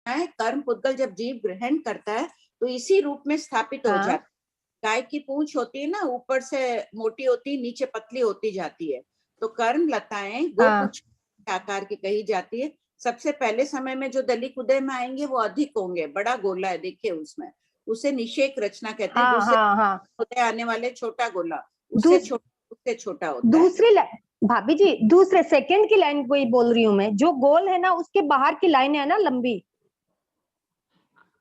है, कर्म पुद्गल जब जीव ग्रहण करता है तो इसी रूप में स्थापित हो हाँ। जाता है। गाय की पूंछ होती है ना, ऊपर से मोटी होती है, नीचे पतली होती जाती है, तो कर्म लताएं गोपुच्छ आकार की कही जाती है। सबसे पहले समय में जो दलित उदय में आएंगे वो अधिक होंगे, बड़ा गोला है देखिए उसमें, उसे निषेक रचना कहते हैं। दूसरे उदय आने वाले छोटा गोला, उससे छोटा होता है। दूसरी भाभी जी, दूसरे सेकंड की लाइन कोई बोल रही हूँ मैं, जो गोल है ना उसके बाहर की लाइन है ना लंबी,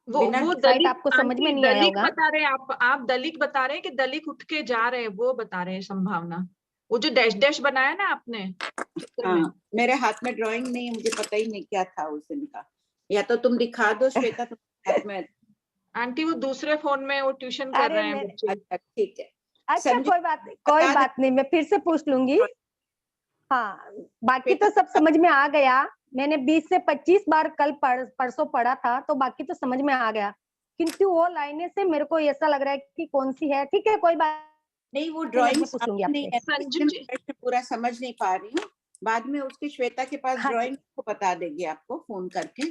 वो दलित आपको समझ में नहीं आया होगा। बता रहे हैं आप दलित बता रहे हैं कि दलित उठ के जा रहे हैं, वो बता रहे हैं संभावना। वो जो डैश डैश बनाया ना आपने। हाँ, मेरे हाथ में ड्राइंग नहीं है, मुझे पता ही नहीं क्या था उस दिन का, या तो तुम दिखा दो श्वेता, तुम हाथ में। आंटी वो दूसरे फोन में वो ट्यूशन कर रहे हैं बच्चे। अच्छा ठीक है, अच्छा कोई बात नहीं, मैं फिर से पूछ लूंगी। हाँ, बाकी तो सब समझ में आ गया, मैंने 20 से 25 बार कल परसों पढ़ा था, तो बाकी तो समझ में आ गया, किंतु वो लाइनें से मेरे को ऐसा लग रहा है कि कौन सी है। ठीक है, कोई बात नहीं, वो ड्राइंग नहीं है, प्रश्न पूरा समझ नहीं पा रही हूँ, बाद में उसकी श्वेता के पास ड्राइंग को बता देगी आपको फोन करके।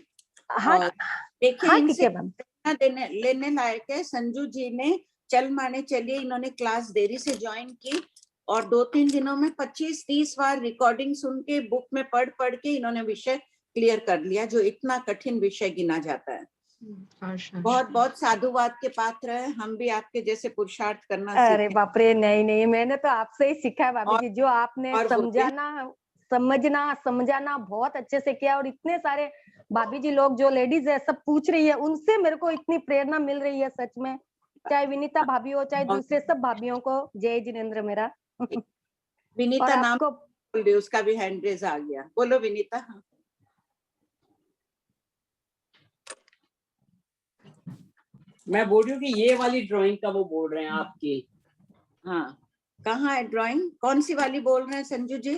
और देखिए इनसे लेने लायक है। संजू जी ने चल माने चलिए, इन्होंने क्लास देरी से ज्वाइन की और 2-3 दिनों में 25-30 बार रिकॉर्डिंग सुन के बुक में पढ़ के इन्होंने विषय क्लियर कर लिया, जो इतना कठिन विषय गिना जाता है। बहुत बहुत साधुवाद के पात्र है, हम भी आपके जैसे पुरुषार्थ करना सीखें। अरे बाप रे, नहीं, मैंने तो आपसे ही सीखा है भाभी जी, जो आपने समझाना बहुत अच्छे से किया। और इतने सारे भाभी जी लोग जो लेडीज है सब पूछ रही है, उनसे मेरे को इतनी प्रेरणा मिल रही है सच में, चाहे विनीता भाभी हो चाहे दूसरे सब भाभीियों को जय जिनेंद्र मेरा। विनीता नाम बोल रही, उसका भी हैंड रेज आ गया, बोलो विनीता। मैं बोल रही हूँ कि ये वाली ड्राइंग का वो बोल रहे हैं आपकी। हाँ, कहाँ है ड्राइंग, कौन सी वाली बोल रहे हैं संजू जी,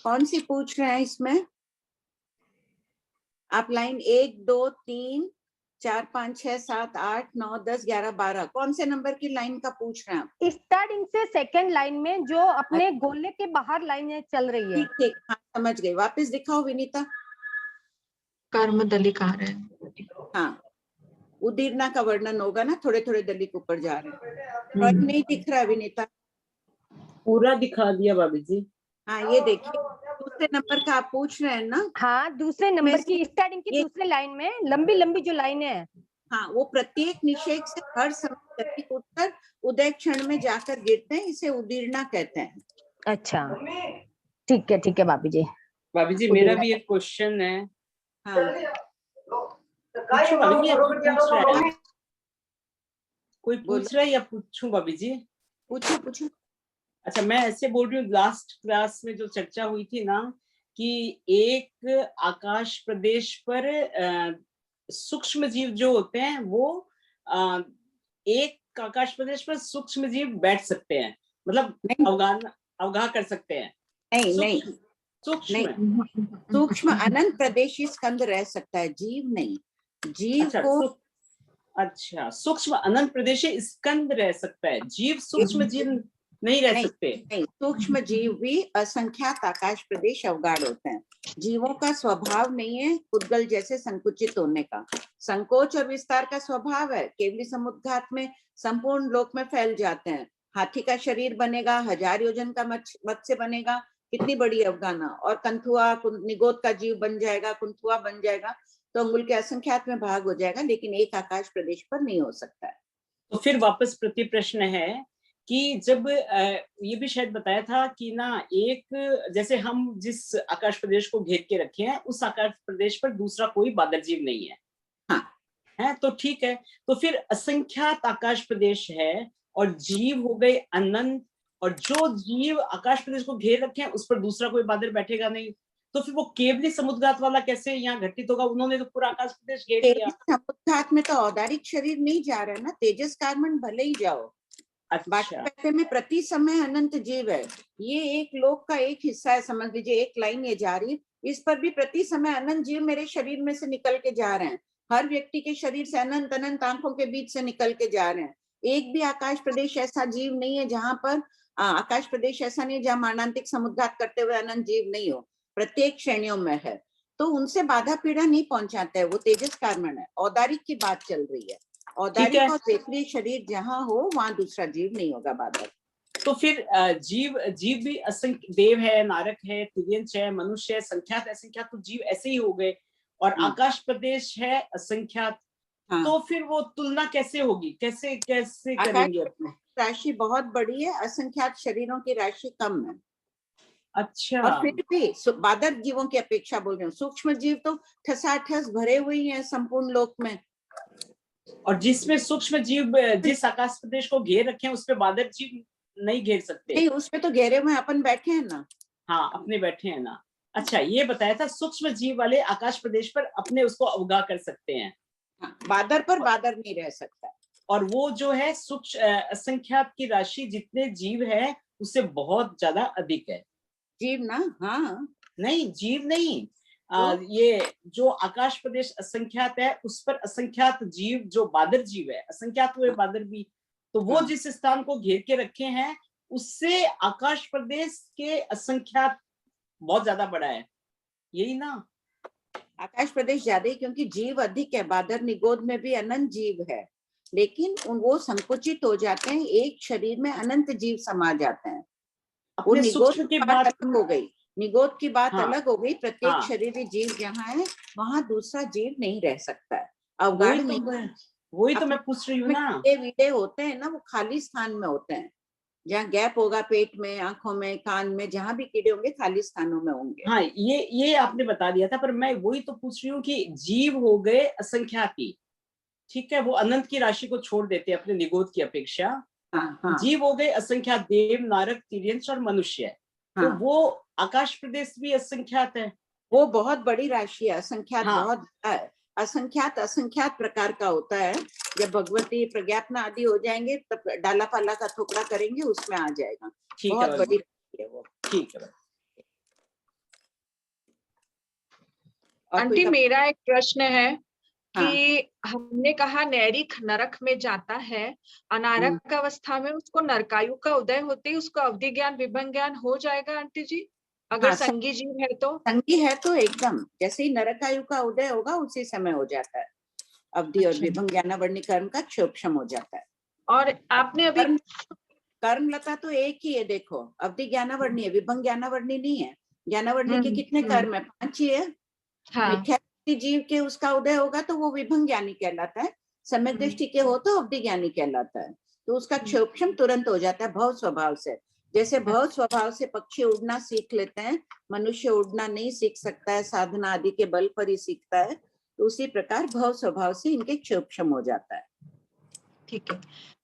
कौन सी पूछ रहे हैं इसमें आप? लाइन 1 2 3 4 5 6 7 8 9 10 11 12, कौन से नंबर की लाइन का पूछ रहे हैं आप? स्टार्टिंग से सेकंड लाइन में जो अपने गोले के बाहर लाइन चल रही है। ठीक, हाँ समझ गई, वापस दिखाओ विनीता। कर्म दलित आ रहे हैं। हाँ, उदीर्णा का वर्णन होगा ना, थोड़े थोड़े दलित ऊपर जा रहे हैं। नहीं दिख रहा विनीता? पूरा दिखा दिया भाभी जी। हाँ, ये देखिए दूसरे नंबर का आप पूछ रहे हैं ना। हाँ, दूसरे नंबर की स्टार्टिंग की दूसरे लाइन में लंबी जो लाइन है, हाँ, वो प्रत्येक निषेक से हर समय दलित उत्तर उदय क्षण में जाकर गिरते हैं, इसे उदीर्णा कहते हैं। अच्छा, ठीक है भाभी जी। भाभी जी मेरा भी एक क्वेश्चन है। हाँ, कोई पूछ रहा है या पूछूं भाभी जी? पूछो। अच्छा, मैं ऐसे बोल रही हूँ, लास्ट क्लास में जो चर्चा हुई थी ना कि एक आकाश प्रदेश पर सूक्ष्म जीव जो होते हैं वो एक आकाश प्रदेश पर सूक्ष्म जीव बैठ सकते हैं, मतलब अवगाह कर सकते हैं। नहीं, सूक्ष्म अनंत प्रदेशी स्कंद रह सकता है, जीव नहीं। जीव अच्छा, सूक्ष्म अनंत प्रदेशी स्कंद रह सकता है, जीव सूक्ष्म जीव नहीं रह सकते। नहीं, सूक्ष्म जीव भी असंख्यात आकाश प्रदेश अवगाढ़ होते हैं। जीवों का स्वभाव नहीं है पुद्गल जैसे संकुचित होने का, संकोच और विस्तार का स्वभाव है। केवली समुद्घात में संपूर्ण लोक में फैल जाते हैं। हाथी का शरीर बनेगा, 1000 योजन का मत्स्य बनेगा, कितनी बड़ी अवगाना, और कंथुआ निगोद का जीव बन जाएगा, कुंथुआ बन जाएगा, तो अंगुल के असंख्यात में भाग हो जाएगा, लेकिन एक आकाश प्रदेश पर नहीं हो सकता है। तो फिर वापस प्रति प्रश्न है कि जब ये भी शायद बताया था कि ना, एक जैसे हम जिस आकाश प्रदेश को घेर के रखे हैं उस आकाश प्रदेश पर दूसरा कोई बादल जीव नहीं है। हाँ, है तो ठीक है, तो फिर असंख्यात आकाश प्रदेश है और जीव हो गए अनंत, और जो जीव आकाश प्रदेश को घेर रखे हैं उस पर दूसरा कोई बादल बैठेगा नहीं, तो फिर वो केवली समुद्रघात वाला कैसे यहाँ घटित होगा? उन्होंने तो पूरा आकाश प्रदेश घेर लिया। समुद्रघात में तो औदारिक शरीर नहीं जा रहा है ना, तेजस कार्बन भले ही जाओ। अच्छा, में प्रति समय अनंत जीव है, ये एक लोक का एक हिस्सा है, समझ लीजिए एक लाइन ये जा रही, इस पर भी प्रति समय अनंत जीव मेरे शरीर में से निकल के जा रहे हैं। हर व्यक्ति के शरीर से अनंत अनंत आंखों के बीच से निकल के जा रहे हैं। एक भी आकाश प्रदेश ऐसा जीव नहीं है जहां पर आकाश प्रदेश ऐसा नहीं जहां मारणांतिक समुद्रघात करते हुए अनंत जीव नहीं हो। प्रत्येक श्रेणियों में है, तो उनसे बाधा पीड़ा नहीं पहुंचाता है, वो तेजस कार्मण है। औदारिक की बात चल रही है, औदारिक और वेतरीय शरीर जहाँ हो वहां दूसरा जीव नहीं होगा बाधक। तो फिर जीव भी असंख्य, देव है, नारक है, तिर्यंच है, मनुष्य है, संख्यात असंख्यात, तो जीव ऐसे ही हो गए। और आकाश प्रदेश है असंख्यात। हाँ। तो फिर वो तुलना कैसे होगी, कैसे करेंगे अपने? राशि बहुत बड़ी है, असंख्यात शरीरों की राशि कम है। अच्छा। और फिर भी बाधक जीवों की अपेक्षा बोल रहे हूँ, सूक्ष्म जीव तो ठसाठस भरे हुए हैं संपूर्ण लोक में। और जिसमें सूक्ष्म जीव जिस आकाश प्रदेश को घेर रखे हैं उस पे बाधक जीव नहीं घेर सकते। नहीं, उसमें तो घेरे में अपन बैठे हैं ना। हाँ, अपने बैठे हैं ना। अच्छा, ये बताया था सूक्ष्म जीव वाले आकाश प्रदेश पर अपने उसको अवगाह कर सकते हैं। हाँ, बादर पर बादर नहीं रह सकता। और वो जो है सूक्ष्म असंख्यात की राशि जितने जीव है उससे बहुत ज्यादा अधिक है। जीव ना? हाँ, नहीं, जीव नहीं, ये जो आकाश प्रदेश असंख्यात है उस पर असंख्यात जीव, जो बादर जीव है, असंख्यात हुए बादर भी, तो वो जिस स्थान को घेर के रखे हैं उससे आकाश प्रदेश के असंख्यात बहुत ज्यादा बड़ा है, यही ना? आकाश प्रदेश ज्यादा ही, क्योंकि जीव अधिक है। बादर निगोद में भी अनंत जीव है, लेकिन वो संकुचित हो जाते हैं, एक शरीर में अनंत जीव समा जाते हैं। वो निगोद की बात अलग हो गई, निगोद की बात अलग हो गई। प्रत्येक शरीर जीव जहाँ है वहां दूसरा जीव नहीं रह सकता है, अवगाढ़ नहीं। वही तो मैं पूछ रही हूँ ना। कीड़े होते हैं ना, वो खाली स्थान में होते हैं, जहाँ गैप होगा पेट में, आंखों में, कान में, जहाँ भी कीड़े होंगे खाली स्थानों में होंगे। हाँ, ये आपने बता दिया था, पर मैं वही तो पूछ रही हूँ कि जीव हो गए असंख्याती, ठीक है, वो अनंत की राशि को छोड़ देते हैं अपने निगोद की अपेक्षा। हाँ। जीव हो गए असंख्यात, देव, नारक, तिर्यंच और मनुष्य। तो वो आकाश प्रदेश भी असंख्यात है। वो बहुत बड़ी राशि है, असंख्यात बहुत बड़ा है। असंख्यात असंख्यात प्रकार का होता है। जब भगवती प्रज्ञापना आदि हो जाएंगे तब डाला पाला का थोपड़ा करेंगे, उसमें आ जाएगा। बहुत बड़ी है वो। ठीक है। आंटी, मेरा एक प्रश्न है कि हमने कहा नैरिक नरक में जाता है, अनारक अवस्था में उसको नरकायु का उदय होते ही उसको अवधि ज्ञान विभंग ज्ञान हो जाएगा आंटी जी, अगर संगी जीव है तो? संगी है तो एकदम, जैसे ही नरकायु का उदय होगा उसी समय हो जाता है, अवधि और विभंग ज्ञानावर्णी कर्म का क्षोक्षम हो जाता है। और आपने अभी कर्मलता तो एक ही है, देखो, अवधि ज्ञानावर्णी है, विभंग ज्ञानावर्णी नहीं है। ज्ञानावर्णी के कितने कर्म है? 5 ही है। मिथ्या जीव के उसका उदय होगा तो वो विभंग ज्ञानी कहलाता है, सम्यक दृष्टि के हो तो अवधि ज्ञानी कहलाता है। तो उसका क्षोक्षम तुरंत हो जाता है भव स्वभाव से। जैसे भव स्वभाव से पक्षी उड़ना सीख लेते हैं, मनुष्य उड़ना नहीं सीख सकता है, साधना आदि के बल पर ही सीखता है, तो उसी प्रकार भव स्वभाव से इनके क्षोक्षम हो जाता है। ठीक है।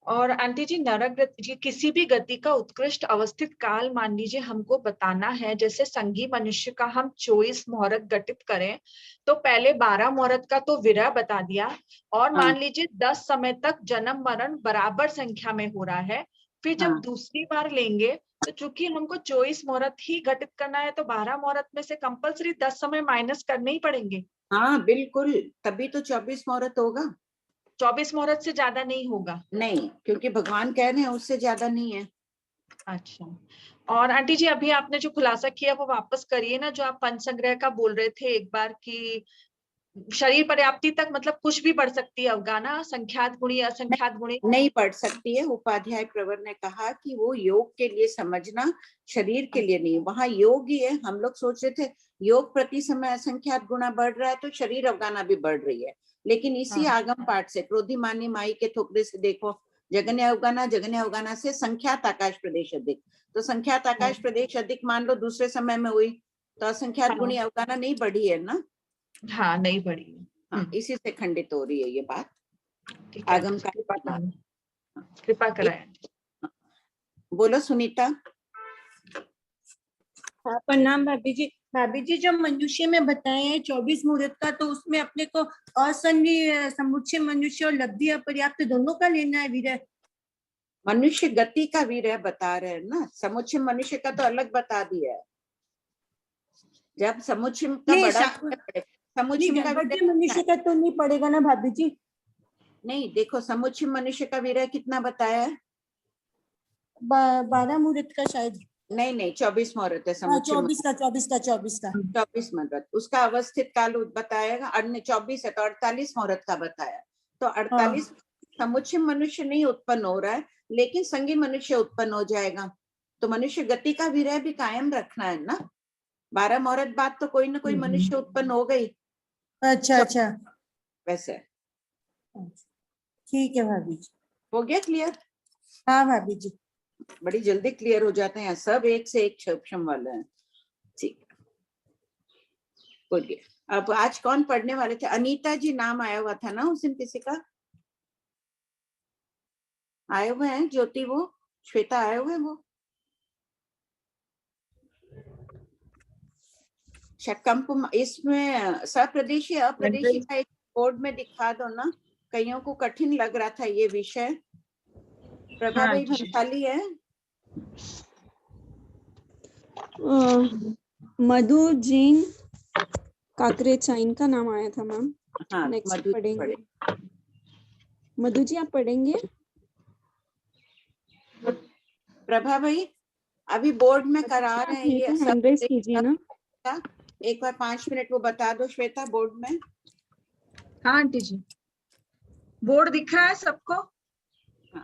और आंटी जी, नरक गति, किसी भी गति का उत्कृष्ट अवस्थित काल मान लीजिए हमको बताना है, जैसे संगी मनुष्य का हम 24 मुहूर्त गठित करें तो पहले 12 मुहूर्त का तो विरह बता दिया, और मान लीजिए 10 समय तक जन्म मरण बराबर संख्या में हो रहा है, फिर जब दूसरी बार लेंगे तो चूंकि हमको 24 मुहूर्त ही घटित करना है तो 12 मुहूर्त में से कंपल्सरी 10 समय माइनस करने ही पड़ेंगे। हाँ बिल्कुल, तभी तो 24 मुहूर्त होगा। 24 मुहूर्त से ज्यादा नहीं होगा? नहीं, क्योंकि भगवान कह रहे हैं उससे ज्यादा नहीं है। अच्छा। और आंटी जी, अभी आपने जो खुलासा किया वो वापस करिए ना, जो आप पंच संग्रह का बोल रहे थे एक बार कि शरीर पर्याप्ति तक मतलब कुछ भी पढ़ सकती है अवगाना, संख्यात गुणी असंख्यात गुणी नहीं पढ़ सकती है। उपाध्याय प्रवर ने कहा कि वो योग के लिए समझना, शरीर के लिए नहीं। वहां योग ही है। हम लोग सोच रहे थे योग प्रति समय असंख्यात गुणा बढ़ रहा है तो शरीर अवगाना भी बढ़ रही है, लेकिन इसी आगम पाठ से क्रोधी मानी माई के थोपड़े से देखो, जगन्य अवगाना से संख्यात आकाश प्रदेश अधिक, तो संख्यात आकाश प्रदेश अधिक मान लो दूसरे समय में हुई तो असंख्यात गुणी अवगाना नहीं बढ़ी है ना? हाँ, नहीं बढ़ी। हाँ, इसी से खंडित हो रही है ये बात। आगम का कृपा कराएं। बोलो सुनीता। हाँ, प्रणाम भाभी जी। भाभी जी, जो मनुष्य में बताए हैं 24 मुहूर्त का, तो उसमें अपने को असंगी समुच्चय मनुष्य और लब्धि अपर्याप्त दोनों का लेना है विरह? मनुष्य गति का विरह बता रहे हैं ना, समुच्चय मनुष्य का तो अलग बता दिया है। जब समुच्चय का बड़ा समुच्चय का मनुष्य का तो नहीं पड़ेगा ना भाभी जी? नहीं, देखो समुच्चय मनुष्य का विरह कितना बताया है? 12 मुहूर्त का शायद। नहीं 24 मुहूर्त है समुच्चय 24 मुहूर्त, उसका अवस्थित काल बताएगा। अन्य 24 है तो 48 मुहूर्त का बताया। तो 48 समुच्चय मनुष्य नहीं उत्पन्न हो रहा है, लेकिन संगी मनुष्य उत्पन्न हो जाएगा। तो मनुष्य गति का विरह भी कायम रखना है ना। 12 मुहूर्त बाद तो कोई ना कोई मनुष्य उत्पन्न हो गई। अच्छा वैसे ठीक है भाभी जी। हो गया क्लियर? हाँ भाभी जी, बड़ी जल्दी क्लियर हो जाते हैं, सब एक से एक क्षम वाले हैं। ठीक, हो गया। अब आज कौन पढ़ने वाले थे? अनीता जी नाम आया हुआ था ना उस दिन किसी का? आए हुए हैं ज्योति, वो श्वेता आए हुए हैं वो? कंप इसमें सप्रदेशी अप्रदेशी का एक बोर्ड में दिखा दो ना, कईयों को कठिन लग रहा था ये विषय। प्रभा भाई भंसाली है? मधु जीन काकरेचा इनका नाम आया था मैम। हाँ, नेक्स्ट मधु पढ़ेंगे। मधु जी आप पढ़ेंगे? प्रभा भाई अभी बोर्ड में करा रहे हैं ये, हैंड रेज कीजिए ना। एक बार 5 मिनट वो बता दो श्वेता बोर्ड में। हाँ आंटी जी, बोर्ड दिख रहा है सबको? हाँ।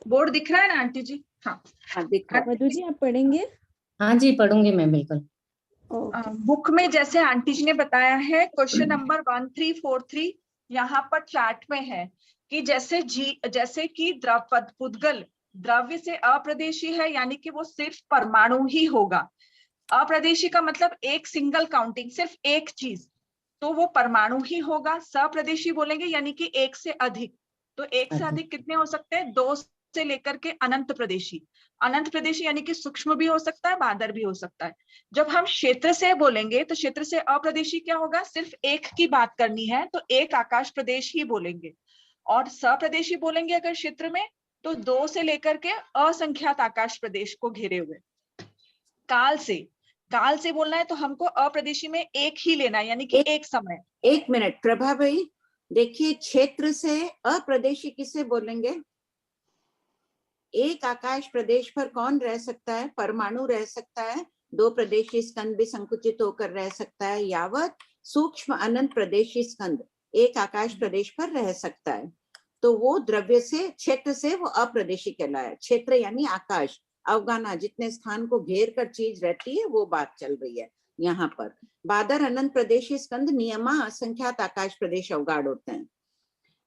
बोर्ड दिख रहा है ना आंटी जी? हाँ दिख रहा है। मधु जी आप पढ़ेंगे? हाँ जी पढ़ूंगी मैं बिल्कुल। बुक में जैसे आंटी जी ने बताया है, क्वेश्चन नंबर 1343 यहाँ पर चार्ट में है कि जैसे कि पुद्गल द्रव्य से अप्रदेशी है, यानी कि वो सिर्फ परमाणु ही होगा। अप्रदेशी का मतलब एक सिंगल काउंटिंग, सिर्फ एक चीज, तो वो परमाणु ही होगा। सप्रदेशी बोलेंगे यानी कि एक से अधिक। तो एक से अधिक कितने हो सकते हैं? 2 से लेकर के अनंत प्रदेशी। अनंत प्रदेशी यानी कि सूक्ष्म भी हो सकता है, बादर भी हो सकता है। जब हम क्षेत्र से बोलेंगे तो क्षेत्र से अप्रदेशी क्या होगा? सिर्फ एक की बात करनी है तो एक आकाश प्रदेश ही बोलेंगे। और सप्रदेशी बोलेंगे अगर क्षेत्र में तो 2 से लेकर के असंख्यात आकाश प्रदेश को घेरे हुए। काल से बोलना है तो हमको अप्रदेशी में एक ही लेना है, यानी कि एक समय। 1 मिनट प्रभा भाई, देखिए क्षेत्र से अप्रदेशी किसे बोलेंगे? एक आकाश प्रदेश पर कौन रह सकता है? परमाणु रह सकता है, 2 प्रदेशी स्कंद भी संकुचित होकर रह सकता है, यावत सूक्ष्म अनंत प्रदेशी स्कंद एक आकाश प्रदेश पर रह सकता है। तो वो द्रव्य से, क्षेत्र से वो अप्रदेशी कहलाया। क्षेत्र यानी आकाश, अवगाना, जितने स्थान को घेर कर चीज रहती है वो बात चल रही है यहाँ पर। बादर अनंत प्रदेशी स्कंद नियमा असंख्यात आकाश प्रदेश अवगाढ़ होते हैं।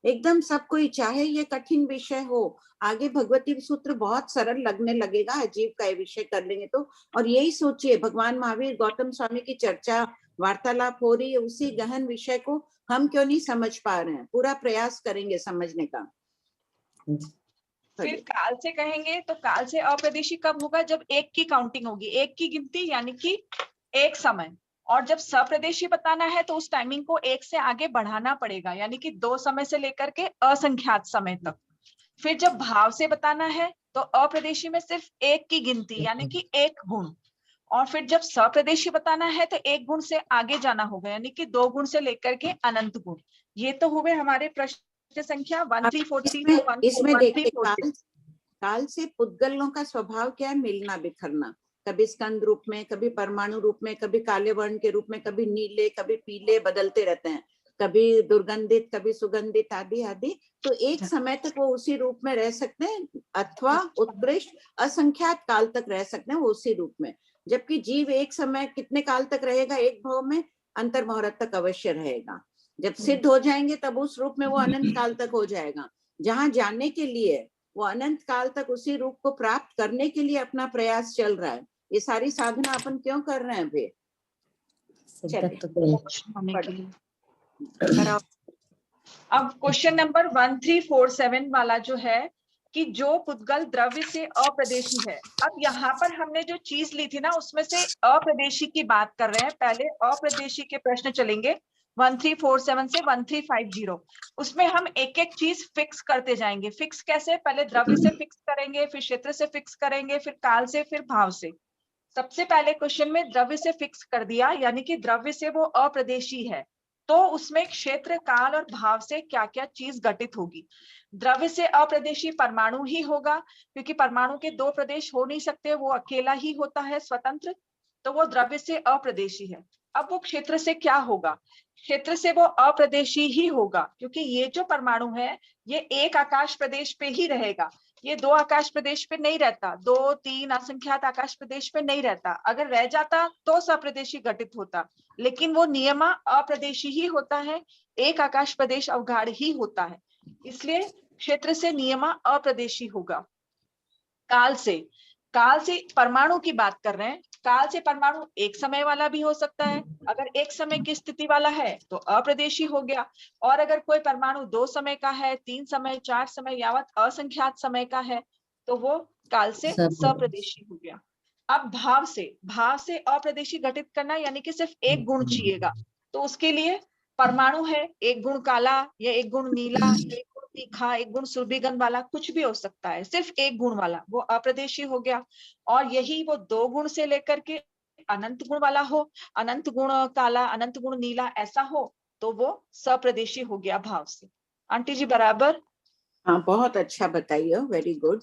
एकदम सब कोई, चाहे ये कठिन विषय हो, आगे भगवती सूत्र बहुत सरल लगने लगेगा, अजीब का ये विषय कर लेंगे तो। और यही सोचिए, भगवान महावीर गौतम स्वामी की चर्चा वार्तालाप हो रही है, उसी गहन विषय को हम क्यों नहीं समझ पा रहे हैं? पूरा प्रयास करेंगे समझने का। फिर काल से कहेंगे तो काल से अप्रदेशी कब होगा? जब एक की काउंटिंग होगी, एक की गिनती, यानी कि एक समय। और जब सप्रदेशी बताना है तो उस टाइमिंग को एक से आगे बढ़ाना पड़ेगा, यानी कि 2 समय से लेकर के असंख्यात समय तक। फिर जब भाव से बताना है तो अप्रदेशी में सिर्फ एक की गिनती, यानी कि 1 गुण। और फिर जब सप्रदेशी बताना है तो 1 गुण से आगे जाना होगा, यानी कि 2 गुण से लेकर के अनंत गुण। ये तो हुए हमारे प्रश्न संख्या 1343। इसमें देखिए काल से पुद्गलों का स्वभाव क्या है? मिलना बिखरना, कभी स्कंद रूप में, कभी परमाणु रूप में, कभी काले वर्ण के रूप में, कभी नीले, कभी पीले, बदलते रहते हैं, कभी दुर्गंधित, कभी सुगंधित, आदि आदि। तो एक समय तक वो उसी रूप में रह सकते हैं, अथवा उत्कृष्ट असंख्यात काल तक रह सकते हैं वो उसी रूप में। जबकि जीव एक समय कितने काल तक रहेगा? एक भाव में अंतर मुहूर्त तक अवश्य रहेगा। जब सिद्ध हो जाएंगे तब उस रूप में वो अनंत काल तक हो जाएगा। जहां जाने के लिए वो अनंत काल तक उसी रूप को प्राप्त करने के लिए अपना प्रयास चल रहा है। ये सारी साधना अपन क्यों कर रहे हैं भाई? अब क्वेश्चन नंबर 1347 वाला जो है कि जो पुद्गल द्रव्य से अप्रदेशी है। अब यहाँ पर हमने जो चीज ली थी ना, उसमें से अप्रदेशी की बात कर रहे हैं। पहले अप्रदेशी के प्रश्न चलेंगे 1347 से 1350। उसमें हम एक एक चीज फिक्स करते जाएंगे। फिक्स कैसे? पहले द्रव्य से फिक्स करेंगे, फिर क्षेत्र से फिक्स करेंगे, फिर काल से, फिर भाव से। सबसे पहले क्वेश्चन में द्रव्य से फिक्स कर दिया, यानी कि द्रव्य से वो अप्रदेशी है। तो उसमें क्षेत्र, काल और भाव से क्या क्या चीज घटित होगी। द्रव्य से अप्रदेशी परमाणु ही होगा, क्योंकि परमाणु के दो प्रदेश हो नहीं सकते, वो अकेला ही होता है स्वतंत्र, तो वो द्रव्य से अप्रदेशी है। अब वो क्षेत्र से क्या होगा, क्षेत्र से वो अप्रदेशी ही होगा, क्योंकि ये जो परमाणु है ये एक आकाश प्रदेश पे ही रहेगा, ये दो आकाश प्रदेश पे नहीं रहता, 2-3 असंख्यात आकाश प्रदेश पे नहीं रहता। अगर रह जाता तो सप्रदेशी घटित होता, लेकिन वो नियमा अप्रदेशी ही होता है, एक आकाश प्रदेश अवगाढ़ ही होता है, इसलिए क्षेत्र से नियमा अप्रदेशी होगा। काल से परमाणु की बात कर रहे हैं, काल से परमाणु एक समय वाला भी हो सकता है, अगर एक समय की स्थिति वाला है तो अप्रदेशी हो गया, और अगर कोई परमाणु 2 समय का है, 3 समय, 4 समय यावत असंख्यात समय का है तो वो काल से सप्रदेशी हो गया। अब भाव से अप्रदेशी घटित करना, यानी कि सिर्फ एक गुण चाहिएगा, तो उसके लिए परमाणु है, एक गुण काला या एक गुण नीला, एक गुण तीखा, एक गुण सुरभिगंध वाला, कुछ भी हो सकता है, सिर्फ एक गुण वाला वो अप्रदेशी हो गया। और यही वो 2 गुण से लेकर के अनंत गुण वाला हो, अनंत गुण काला, अनंत गुण नीला ऐसा हो, तो वो सप्रदेशी हो गया भाव से। आंटी जी बराबर? हाँ, बहुत अच्छा बताइए, वेरी गुड।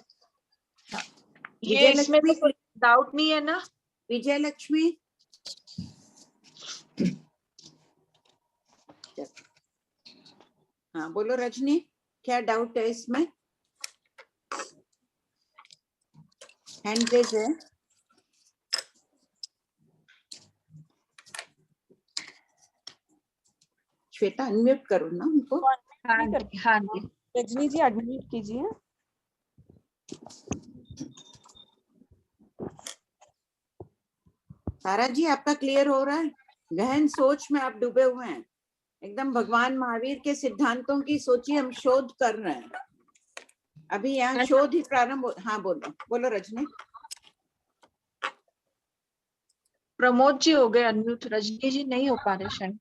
ये इसमें तो कोई डाउट नहीं है ना? विजय लक्ष्मी, हाँ बोलो रजनी, क्या डाउट है इसमें? हैंड रेज है। श्वेता अनम्यूट करो ना उनको। हाँ जी रजनी जी एडमिट कीजिए। तारा जी आपका क्लियर हो रहा है? गहन सोच में आप डूबे हुए हैं, एकदम भगवान महावीर के सिद्धांतों की सोचिए, हम शोध कर रहे हैं अभी, यहाँ शोध ही प्रारंभ। हाँ बोलो रजनी। प्रमोद जी हो गए अनम्यूट, रजनी जी नहीं हो पा रहे शायद।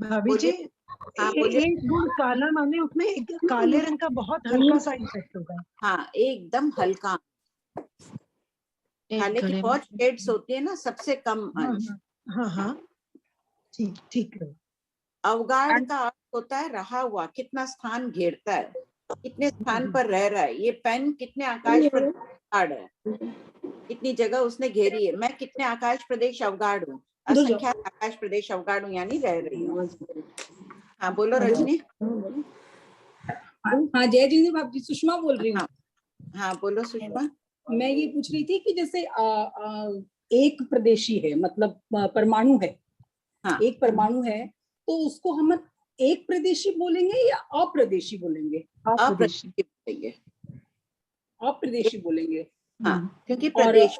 भाभी जी, एक गुण काला माने उसमें एक काले रंग का बहुत हल्का सा इफेक्ट होगा। हाँ एकदम हल्का, काले की बहुत शेड्स होती है ना, सबसे कम अंश। हाँ ठीक है। अवगाढ़ का अर्थ होता है रहा हुआ, कितना स्थान घेरता है, कितने स्थान पर रह रहा है। ये पेन कितने आकाश प्रदेश अवगाढ़ है, कितनी जगह उसने घेरी है। मैं कितने आकाश प्रदेश अवगाढ़ हूँ, असंख्यात आकाश प्रदेश अवगाढ़ हूँ, यानी रह रही हूँ। हाँ बोलो रजनी। हाँ जय जी भाभी, सुषमा बोल रही हूँ। हाँ बोलो सुषमा। मैं ये पूछ रही थी कि जैसे एक प्रदेशी है, मतलब परमाणु है, हाँ। एक परमाणु है, तो उसको हम एक प्रदेशी बोलेंगे या अप्रदेशी बोलेंगे? अप्रदेशी बोलेंगे। अप्रदेशी बोलेंगे, हाँ, क्योंकि प्रदेश।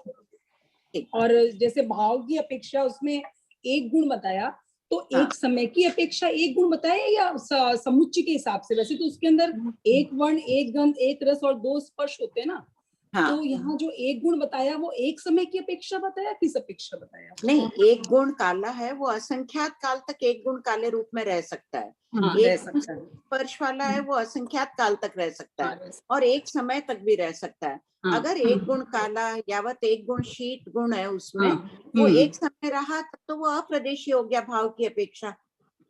और जैसे भाव की अपेक्षा उसमें एक गुण बताया, तो हाँ। एक समय की अपेक्षा एक गुण बताया या समुच्चय के हिसाब से? वैसे तो उसके अंदर एक वर्ण, एक गंध, एक रस और 2 स्पर्श होते हैं ना। हाँ। तो यहाँ जो एक गुण बताया वो एक समय की अपेक्षा बताया, किस अपेक्षा बताया? नहीं, एक गुण काला है, वो असंख्यात काल तक एक गुण काले रूप में रह सकता है। हाँ, एक रह सकता है। स्पर्श वाला है, वो असंख्यात काल तक रह सकता है, और एक समय तक भी रह सकता है। अगर एक गुण काला यावत एक गुण शीत गुण है उसमें, वो एक समय रहा तो वो अप्रदेशी हो गया भाव की अपेक्षा।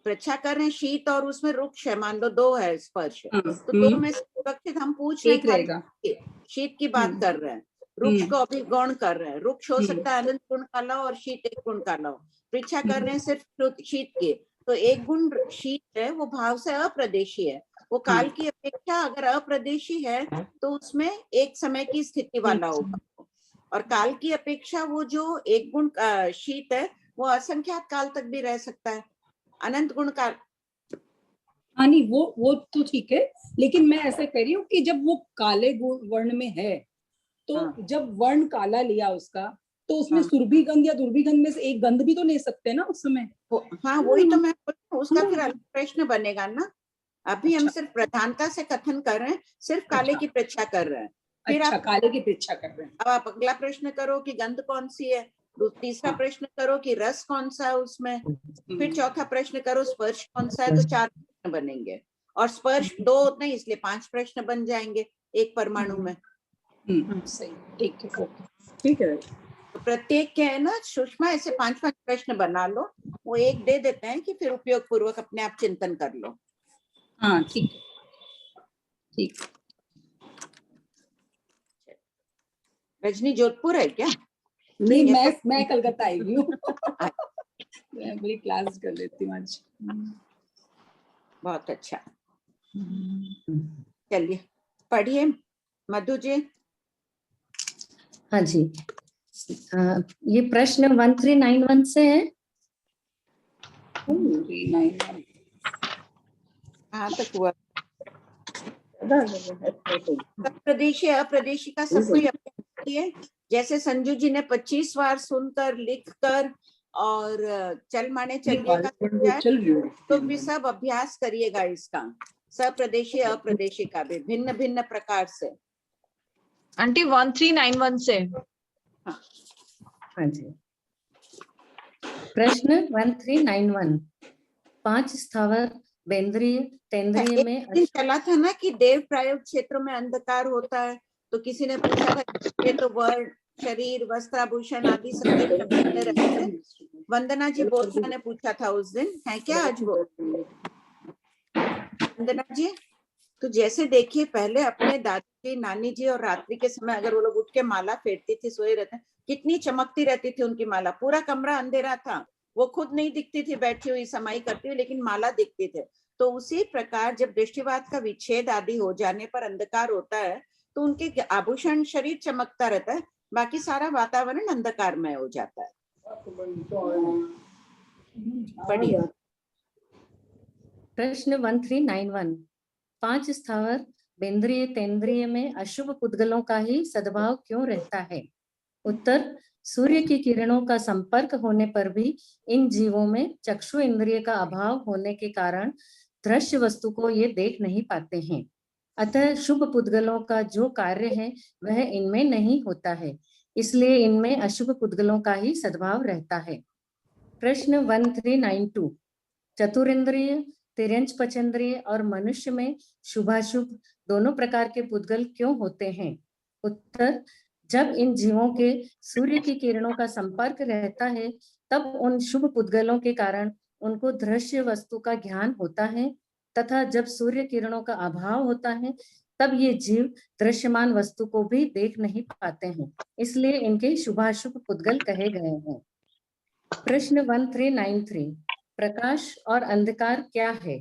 परीक्षा कर रहे हैं शीत और उसमें रुक्ष है, मान लो 2 है स्पर्श, तो 2 में से सुरक्षित हम पूछ रहे हैं, शीत की बात कर रहे हैं, रुक्ष को अभी गौण कर रहे हैं। रुक्ष हो सकता है अनंत गुण काला और शीत एक गुण काला हो। परीक्षा कर रहे हैं सिर्फ शीत की, तो एक गुण शीत है, वो भाव से अप्रदेशी है। वो काल की अपेक्षा अगर अप्रदेशी है तो उसमें एक समय की स्थिति वाला होगा, और काल की अपेक्षा वो जो एक गुण शीत है वो असंख्यात काल तक भी रह सकता है। अनंत गुण काल, हाँ नहीं वो तो ठीक है, लेकिन मैं ऐसा कह रही हूँ कि जब वो काले वर्ण में है, तो जब वर्ण काला लिया उसका, तो उसमें सुरभि गंध या दुर्भि गंध में से एक गंध भी तो ले सकते हैं ना उस समय। हाँ वही तो मैं उसका फिर अलग प्रश्न बनेगा ना। अभी हम सिर्फ प्रधानता से कथन कर रहे हैं, सिर्फ काले की परीक्षा कर रहे हैं। फिर आप काले की परीक्षा कर रहे हैं। अब आप अगला प्रश्न करो कि गंध कौन सी है, तीसरा प्रश्न करो कि रस कौन सा है उसमें, फिर चौथा प्रश्न करो स्पर्श कौन सा है, तो 4 प्रश्न बनेंगे। और स्पर्श 2 नहीं, इसलिए 5 प्रश्न बन जाएंगे एक परमाणु में। सही, ठीक है, ठीक है। तो प्रत्येक के है ना सुषमा, ऐसे 5-5 प्रश्न बना लो, वो एक दे देते हैं कि फिर उपयोग पूर्वक अपने आप चिंतन कर लो। हाँ ठीक ठीक। रजनी जोधपुर है क्या? नहीं, मैं कलकत्ता आई हुई हूँ। मैं बड़ी क्लास कर लेती हूँ आज। बहुत अच्छा, चलिए पढ़िए मधु जी। हाँ जी, ये प्रश्न 1391 से है। कहाँ तक हुआ? प्रदेशी अप्रदेशी का सब कोई अपने है। जैसे संजू जी ने 25 बार सुनकर लिखकर और चल माने चलिए का तो भी सब अभ्यास करिएगा इसका, सप्रदेशी अप्रदेशी का भी भिन्न भिन्न प्रकार से। आंटी 1391 से। हाँ जी, प्रश्न 1391, 5 स्थावर बेंद्रीय तेंद्रीय में दिन चला था ना कि देव प्रायोग क्षेत्रों में अंधकार होता है, तो किसी ने पूछा था ये तो वर्ण, शरीर, वस्त्राभूषण आदि सब। वंदना जी बोधना ने पूछा था उस दिन, है क्या आज वो? वंदना जी, तो जैसे देखिए पहले अपने दादी जी, नानी जी और रात्रि के समय अगर वो लोग उठ के माला फेरती थी, सोए रहते, कितनी चमकती रहती थी उनकी माला। पूरा कमरा अंधेरा था, वो खुद नहीं दिखती थी बैठी हुई समाई करती हुई, लेकिन माला दिखती थी। तो उसी प्रकार जब दृष्टिवाद का विच्छेद आदि हो जाने पर अंधकार होता है, तो उनके आभूषण शरीर चमकता रहता है, बाकी सारा वातावरण अंधकारमय हो जाता है। बढ़िया। प्रश्न 1391, 5 स्थावर बेंद्रीय तेंद्रीय में अशुभ पुद्गलों का ही सद्भाव क्यों रहता है? उत्तर, सूर्य की किरणों का संपर्क होने पर भी इन जीवों में चक्षु इंद्रिय का अभाव होने के कारण दृश्य वस्तु को ये देख नहीं पाते हैं। अतः शुभ पुद्गलों का जो कार्य है वह इनमें नहीं होता है, इसलिए इनमें अशुभ पुद्गलों का ही सद्भाव रहता है। प्रश्न 1392, चतुरिंद्रिय, तिर्यंच पचेंद्रिय और मनुष्य में शुभाशुभ दोनों प्रकार के पुद्गल क्यों होते हैं? उत्तर, जब इन जीवों के सूर्य की किरणों का संपर्क रहता है तब उन शुभ पुद्गलों के कारण उनको दृश्य वस्तु का ज्ञान होता है, तथा जब सूर्य किरणों का अभाव होता है तब ये जीव दृश्यमान वस्तु को भी देख नहीं पाते हैं, इसलिए इनके शुभाशुभ पुद्गल कहे गए हैं। प्रश्न 1393, प्रकाश और अंधकार क्या है?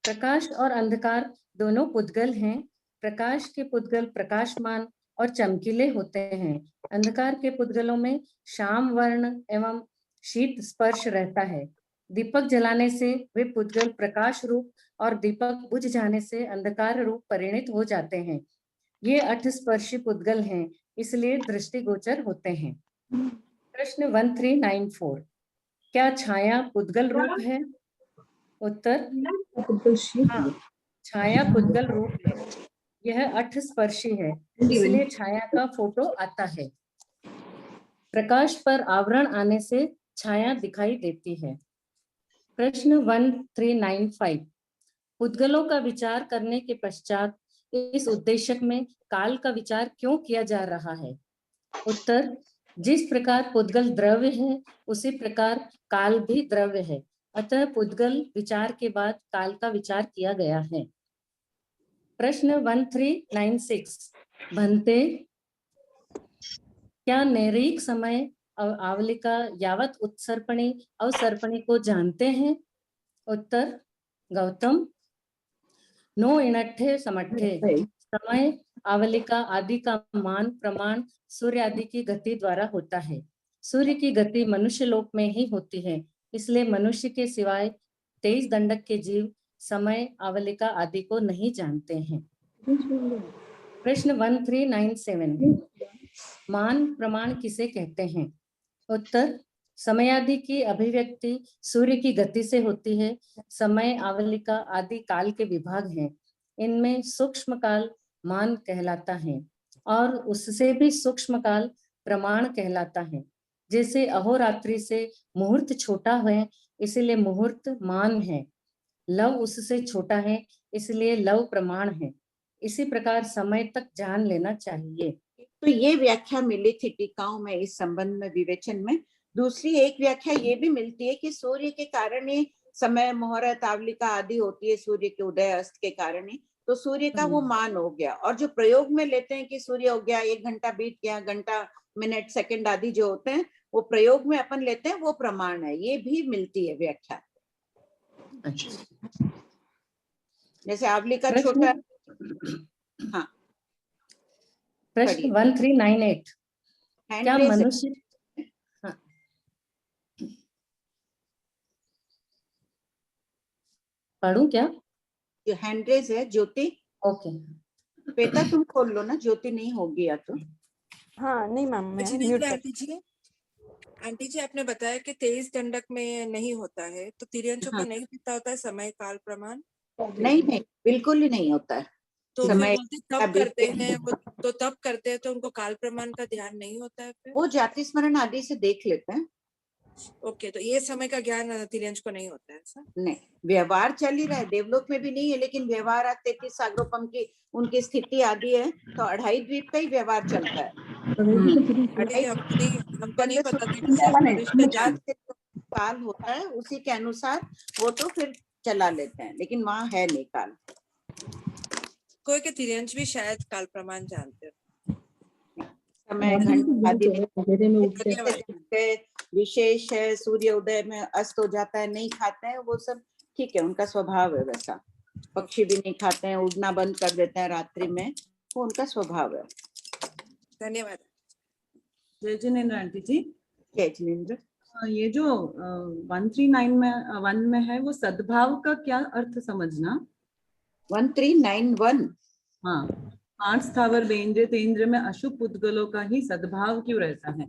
प्रकाश और अंधकार दोनों पुद्गल हैं। प्रकाश के पुद्गल प्रकाशमान और चमकीले होते हैं। अंधकार के पुद्गलों में श्याम वर्ण एवं शीत स्पर्श रहता है। दीपक जलाने से वे पुद्गल प्रकाश रूप और दीपक बुझ जाने से अंधकार रूप परिणित हो जाते हैं। ये 8 स्पर्शी पुद्गल हैं, इसलिए दृष्टिगोचर होते हैं। प्रश्न 1394, क्या छाया पुद्गल रूप है? उत्तर, हाँ, छाया पुद्गल रूप है। यह 8 स्पर्शी है, इसलिए छाया का फोटो आता है। प्रकाश पर आवरण आने से छाया दिखाई देती है। प्रश्न 1395, पुद्गलों का विचार करने के पश्चात इस उद्देश्य में काल का विचार क्यों किया जा रहा है? उत्तर, जिस प्रकार पुद्गल द्रव्य है उसी प्रकार काल भी द्रव्य है, अतः पुद्गल विचार के बाद काल का विचार किया गया है। प्रश्न 1396, भन्ते, क्या नैरिक समय आवलिका यावत उत्सर्पणी अवसर्पणी को जानते हैं? उत्तर, गौतम, नो इनट्ठे समट्ठे, समय आवलिका आदि का मान प्रमाण सूर्य आदि की गति द्वारा होता है। सूर्य की गति मनुष्य लोक में ही होती है, इसलिए मनुष्य के सिवाय 23 दंडक के जीव समय आवलिका आदि को नहीं जानते हैं। प्रश्न 1397, मान प्रमाण किसे कहते हैं? उत्तर, समयादि की अभिव्यक्ति सूर्य की गति से होती है। समय आवलिका आदि काल के विभाग हैं, इनमें सूक्ष्म काल मान कहलाता है और उससे भी सूक्ष्म काल प्रमाण कहलाता है। जैसे अहोरात्रि से मुहूर्त छोटा है इसलिए मुहूर्त मान है, लव उससे छोटा है इसलिए लव प्रमाण है। इसी प्रकार समय तक जान लेना चाहिए। तो ये व्याख्या मिली थी टीकाओं में इस संबंध में विवेचन में। दूसरी एक व्याख्या ये भी मिलती है कि सूर्य के कारण ही समय मुहूर्त आवलिका आदि होती है, सूर्य के उदय अस्त के कारण ही, तो सूर्य का वो मान हो गया। और जो प्रयोग में लेते हैं कि सूर्य हो गया, 1 घंटा बीत गया, घंटा मिनट सेकंड आदि जो होते हैं वो प्रयोग में अपन लेते हैं, वो प्रमाण है। ये भी मिलती है व्याख्या। अच्छा, जैसे आवली का छोटा, हाँ प्रश्न 1398, क्या मनुष्य, हाँ, पढ़ूं क्या? जो हैंड रेज है ज्योति, ओके, बेटा तुम खोल लो ना, ज्योति नहीं होगी या तो। हाँ नहीं मैम, मैं म्यूट कर। आंटी जी आपने बताया कि 23 दंडक में नहीं होता है, तो तिर्यंचों का नहीं पता होता है समय काल प्रमाण? नहीं नहीं, बिल्कुल ही नहीं होता है। तो फिर बोलते तब करते हैं वो, तो तब करते हैं तो उनको काल प्रमाण का ध्यान नहीं होता है फिर? वो जाति स्मरण आदि से देख लेते हैं। ओके, तो ये समय का ज्ञान तिर्यंच को नहीं होता है ऐसा? नहीं, व्यवहार चल ही रहा है, देवलोक में भी नहीं है, लेकिन व्यवहार 33 सागरोपम की उनकी स्थिति आदि है, तो 2.5 द्वीप का ही व्यवहार चलता है। हमको नहीं पता था कि काल होता है उसी के अनुसार वो तो फिर चला लेते हैं, लेकिन वहाँ है नहीं काल। कोई के तिर्यंच भी शायद काल प्रमाण जानते हो। समय घंटा आदि विशेष है, सूर्य उदय में अस्त हो जाता है, नहीं खाते हैं, वो सब ठीक है, उनका स्वभाव है वैसा। पक्षी भी नहीं खाते हैं, उड़ना बंद कर देते हैं रात्रि में, वो उनका स्वभाव है। धन्यवाद। जय जिनेन्द्र आंटी जी। जय जिनेन्द्र। ये जो 139 में है, वो सद्भाव का क्या अर्थ समझना? 1391, हाँ, 5 स्थावर बेंद्र तेंद्र में अशुभ पुद्गलों का ही सद्भाव क्यों रहता है?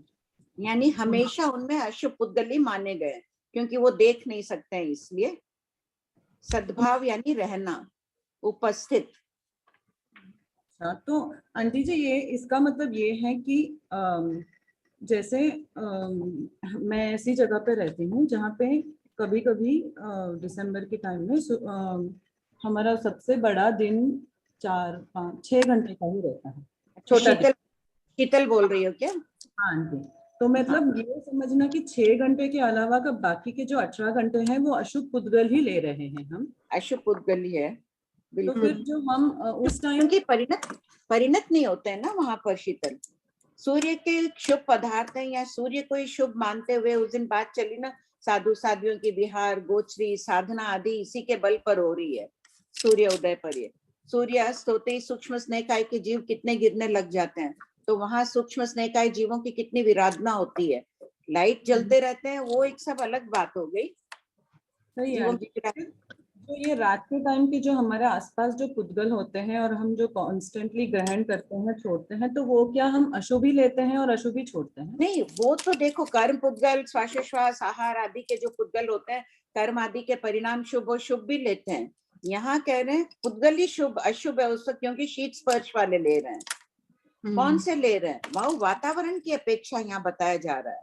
यानी हमेशा उनमें अशुभ पुद्गल ही माने गए, क्योंकि वो देख नहीं सकते हैं, इसलिए सद्भाव यानी रहना, उपस्थित। अच्छा, तो आंटी जी ये इसका मतलब ये है कि जैसे मैं ऐसी जगह पे रहती हूँ जहाँ पे कभी कभी दिसंबर के टाइम में हमारा सबसे बड़ा दिन 4, 5, 6 घंटे का ही रहता है। छोटा शीतल बोल रही हो क्या? हाँ आंटी, तो मतलब ये समझना कि 6 घंटे के अलावा का बाकी के जो 18 घंटे हैं वो अशुभ पुद्गल ही ले रहे हैं हम। अशुभ पुद्गल ही है, तो फिर जो हम उस टाइम की परिणत नहीं होते हैं ना वहां पर शीतल, सूर्य के शुभ पदार्थ है, या सूर्य को ही शुभ मानते हुए उस दिन बात चली ना, साधु साध्वियों की विहार, गोचरी, साधना आदि इसी के बल पर हो रही है। सूर्य उदय पर ये सूर्य अस्त होते ही सूक्ष्म स्नेहकाय के जीव कितने गिरने लग जाते हैं, तो वहां सूक्ष्म स्नेहकाय जीवों की कितनी विराधना होती है। लाइट जलते रहते हैं, वो एक सब अलग बात हो गई। तो ये रात के टाइम के जो हमारे आसपास जो पुद्गल होते हैं और हम जो कॉन्स्टेंटली ग्रहण करते हैं, छोड़ते हैं, तो वो क्या हम अशुभ ही लेते हैं और अशुभ ही छोड़ते हैं? नहीं, वो तो देखो कर्म पुद्गल, श्वासोश्वास, आहार आदि के जो पुद्गल होते हैं, कर्म आदि के परिणाम शुभ और शुभ भी लेते हैं। यहाँ कह रहे हैं पुद्गल ही शुभ अशुभ है उसको, क्योंकि शीत स्पर्श वाले ले रहे हैं। कौन से ले रहे हैं? वहाँ वातावरण की अपेक्षा यहाँ बताया जा रहा है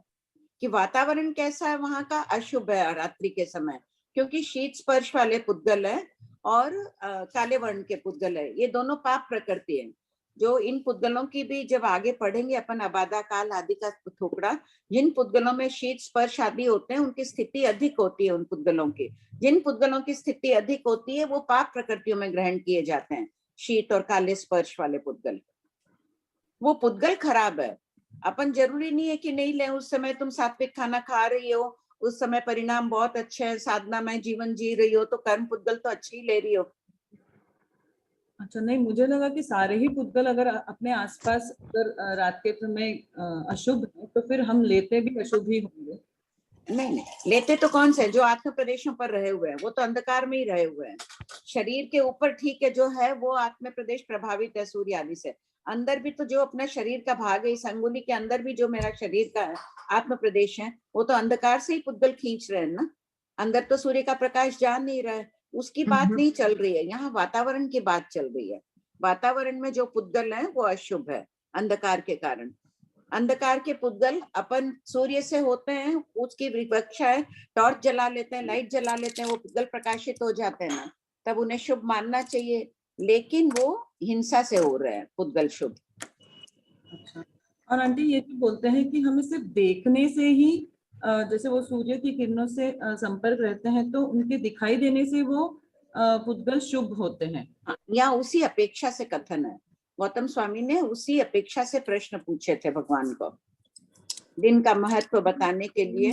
कि वातावरण कैसा है वहां का, अशुभ है रात्रि के समय, क्योंकि शीत स्पर्श वाले पुद्गल है और काले वर्ण के पुद्गल है। ये दोनों पाप प्रकृति है। जो इन पुद्गलों की भी जब आगे पढ़ेंगे अपन, अबाधा काल आदि का थोपड़ा, जिन पुद्गलों में शीत स्पर्श आदि होते हैं उनकी स्थिति अधिक होती है। उन पुद्गलों की, जिन पुद्गलों की स्थिति अधिक होती है वो पाप प्रकृतियों में ग्रहण किए जाते हैं। शीत और काले स्पर्श वाले पुद्गल, वो पुद्गल खराब है। अपन जरूरी नहीं है कि नहीं ले, उस समय तुम सात्विक खाना खा रही हो, उस समय परिणाम बहुत अच्छे हैं, साधना में जीवन जी रही हो, तो कर्म पुद्गल तो अच्छी ही ले रही हो। अच्छा, नहीं, मुझे लगा कि सारे ही पुद्गल अगर अपने आसपास अगर रात के समय अशुभ है तो फिर हम लेते भी अशुभ ही होंगे। नहीं, लेते तो कौन से, जो आत्म प्रदेशों पर रहे हुए हैं, वो तो अंधकार में ही रहे हुए हैं। शरीर के ऊपर ठीक है जो है वो आत्म प्रदेश प्रभावित है सूर्य आदि से। अंदर भी तो जो अपना शरीर का भाग है, इस अंगुली के अंदर भी जो मेरा शरीर का आत्म प्रदेश है, वो तो अंधकार से ही पुद्गल खींच रहे हैं ना। अंदर तो सूर्य का प्रकाश जा नहीं रहा है, उसकी बात नहीं चल रही है। यहाँ वातावरण की बात चल रही है। वातावरण में जो पुद्गल है वो अशुभ है अंधकार के कारण। अंधकार के पुद्गल अपन सूर्य से होते हैं, उसकी विवक्षा है, टॉर्च जला लेते हैं, लाइट जला लेते हैं, वो पुद्गल प्रकाशित हो जाते हैं ना, तब उन्हें शुभ मानना चाहिए। लेकिन वो हिंसा से हो रहे हैं पुद्गल शुभ। अच्छा, और आंटी ये भी बोलते हैं कि हमें सिर्फ देखने से ही जैसे वो सूर्य की किरणों से संपर्क रहते हैं तो उनके दिखाई देने से वो पुद्गल शुभ होते हैं। या उसी अपेक्षा से कथन है। गौतम स्वामी ने उसी अपेक्षा से प्रश्न पूछे थे भगवान को, दिन का महत्व बताने के लिए।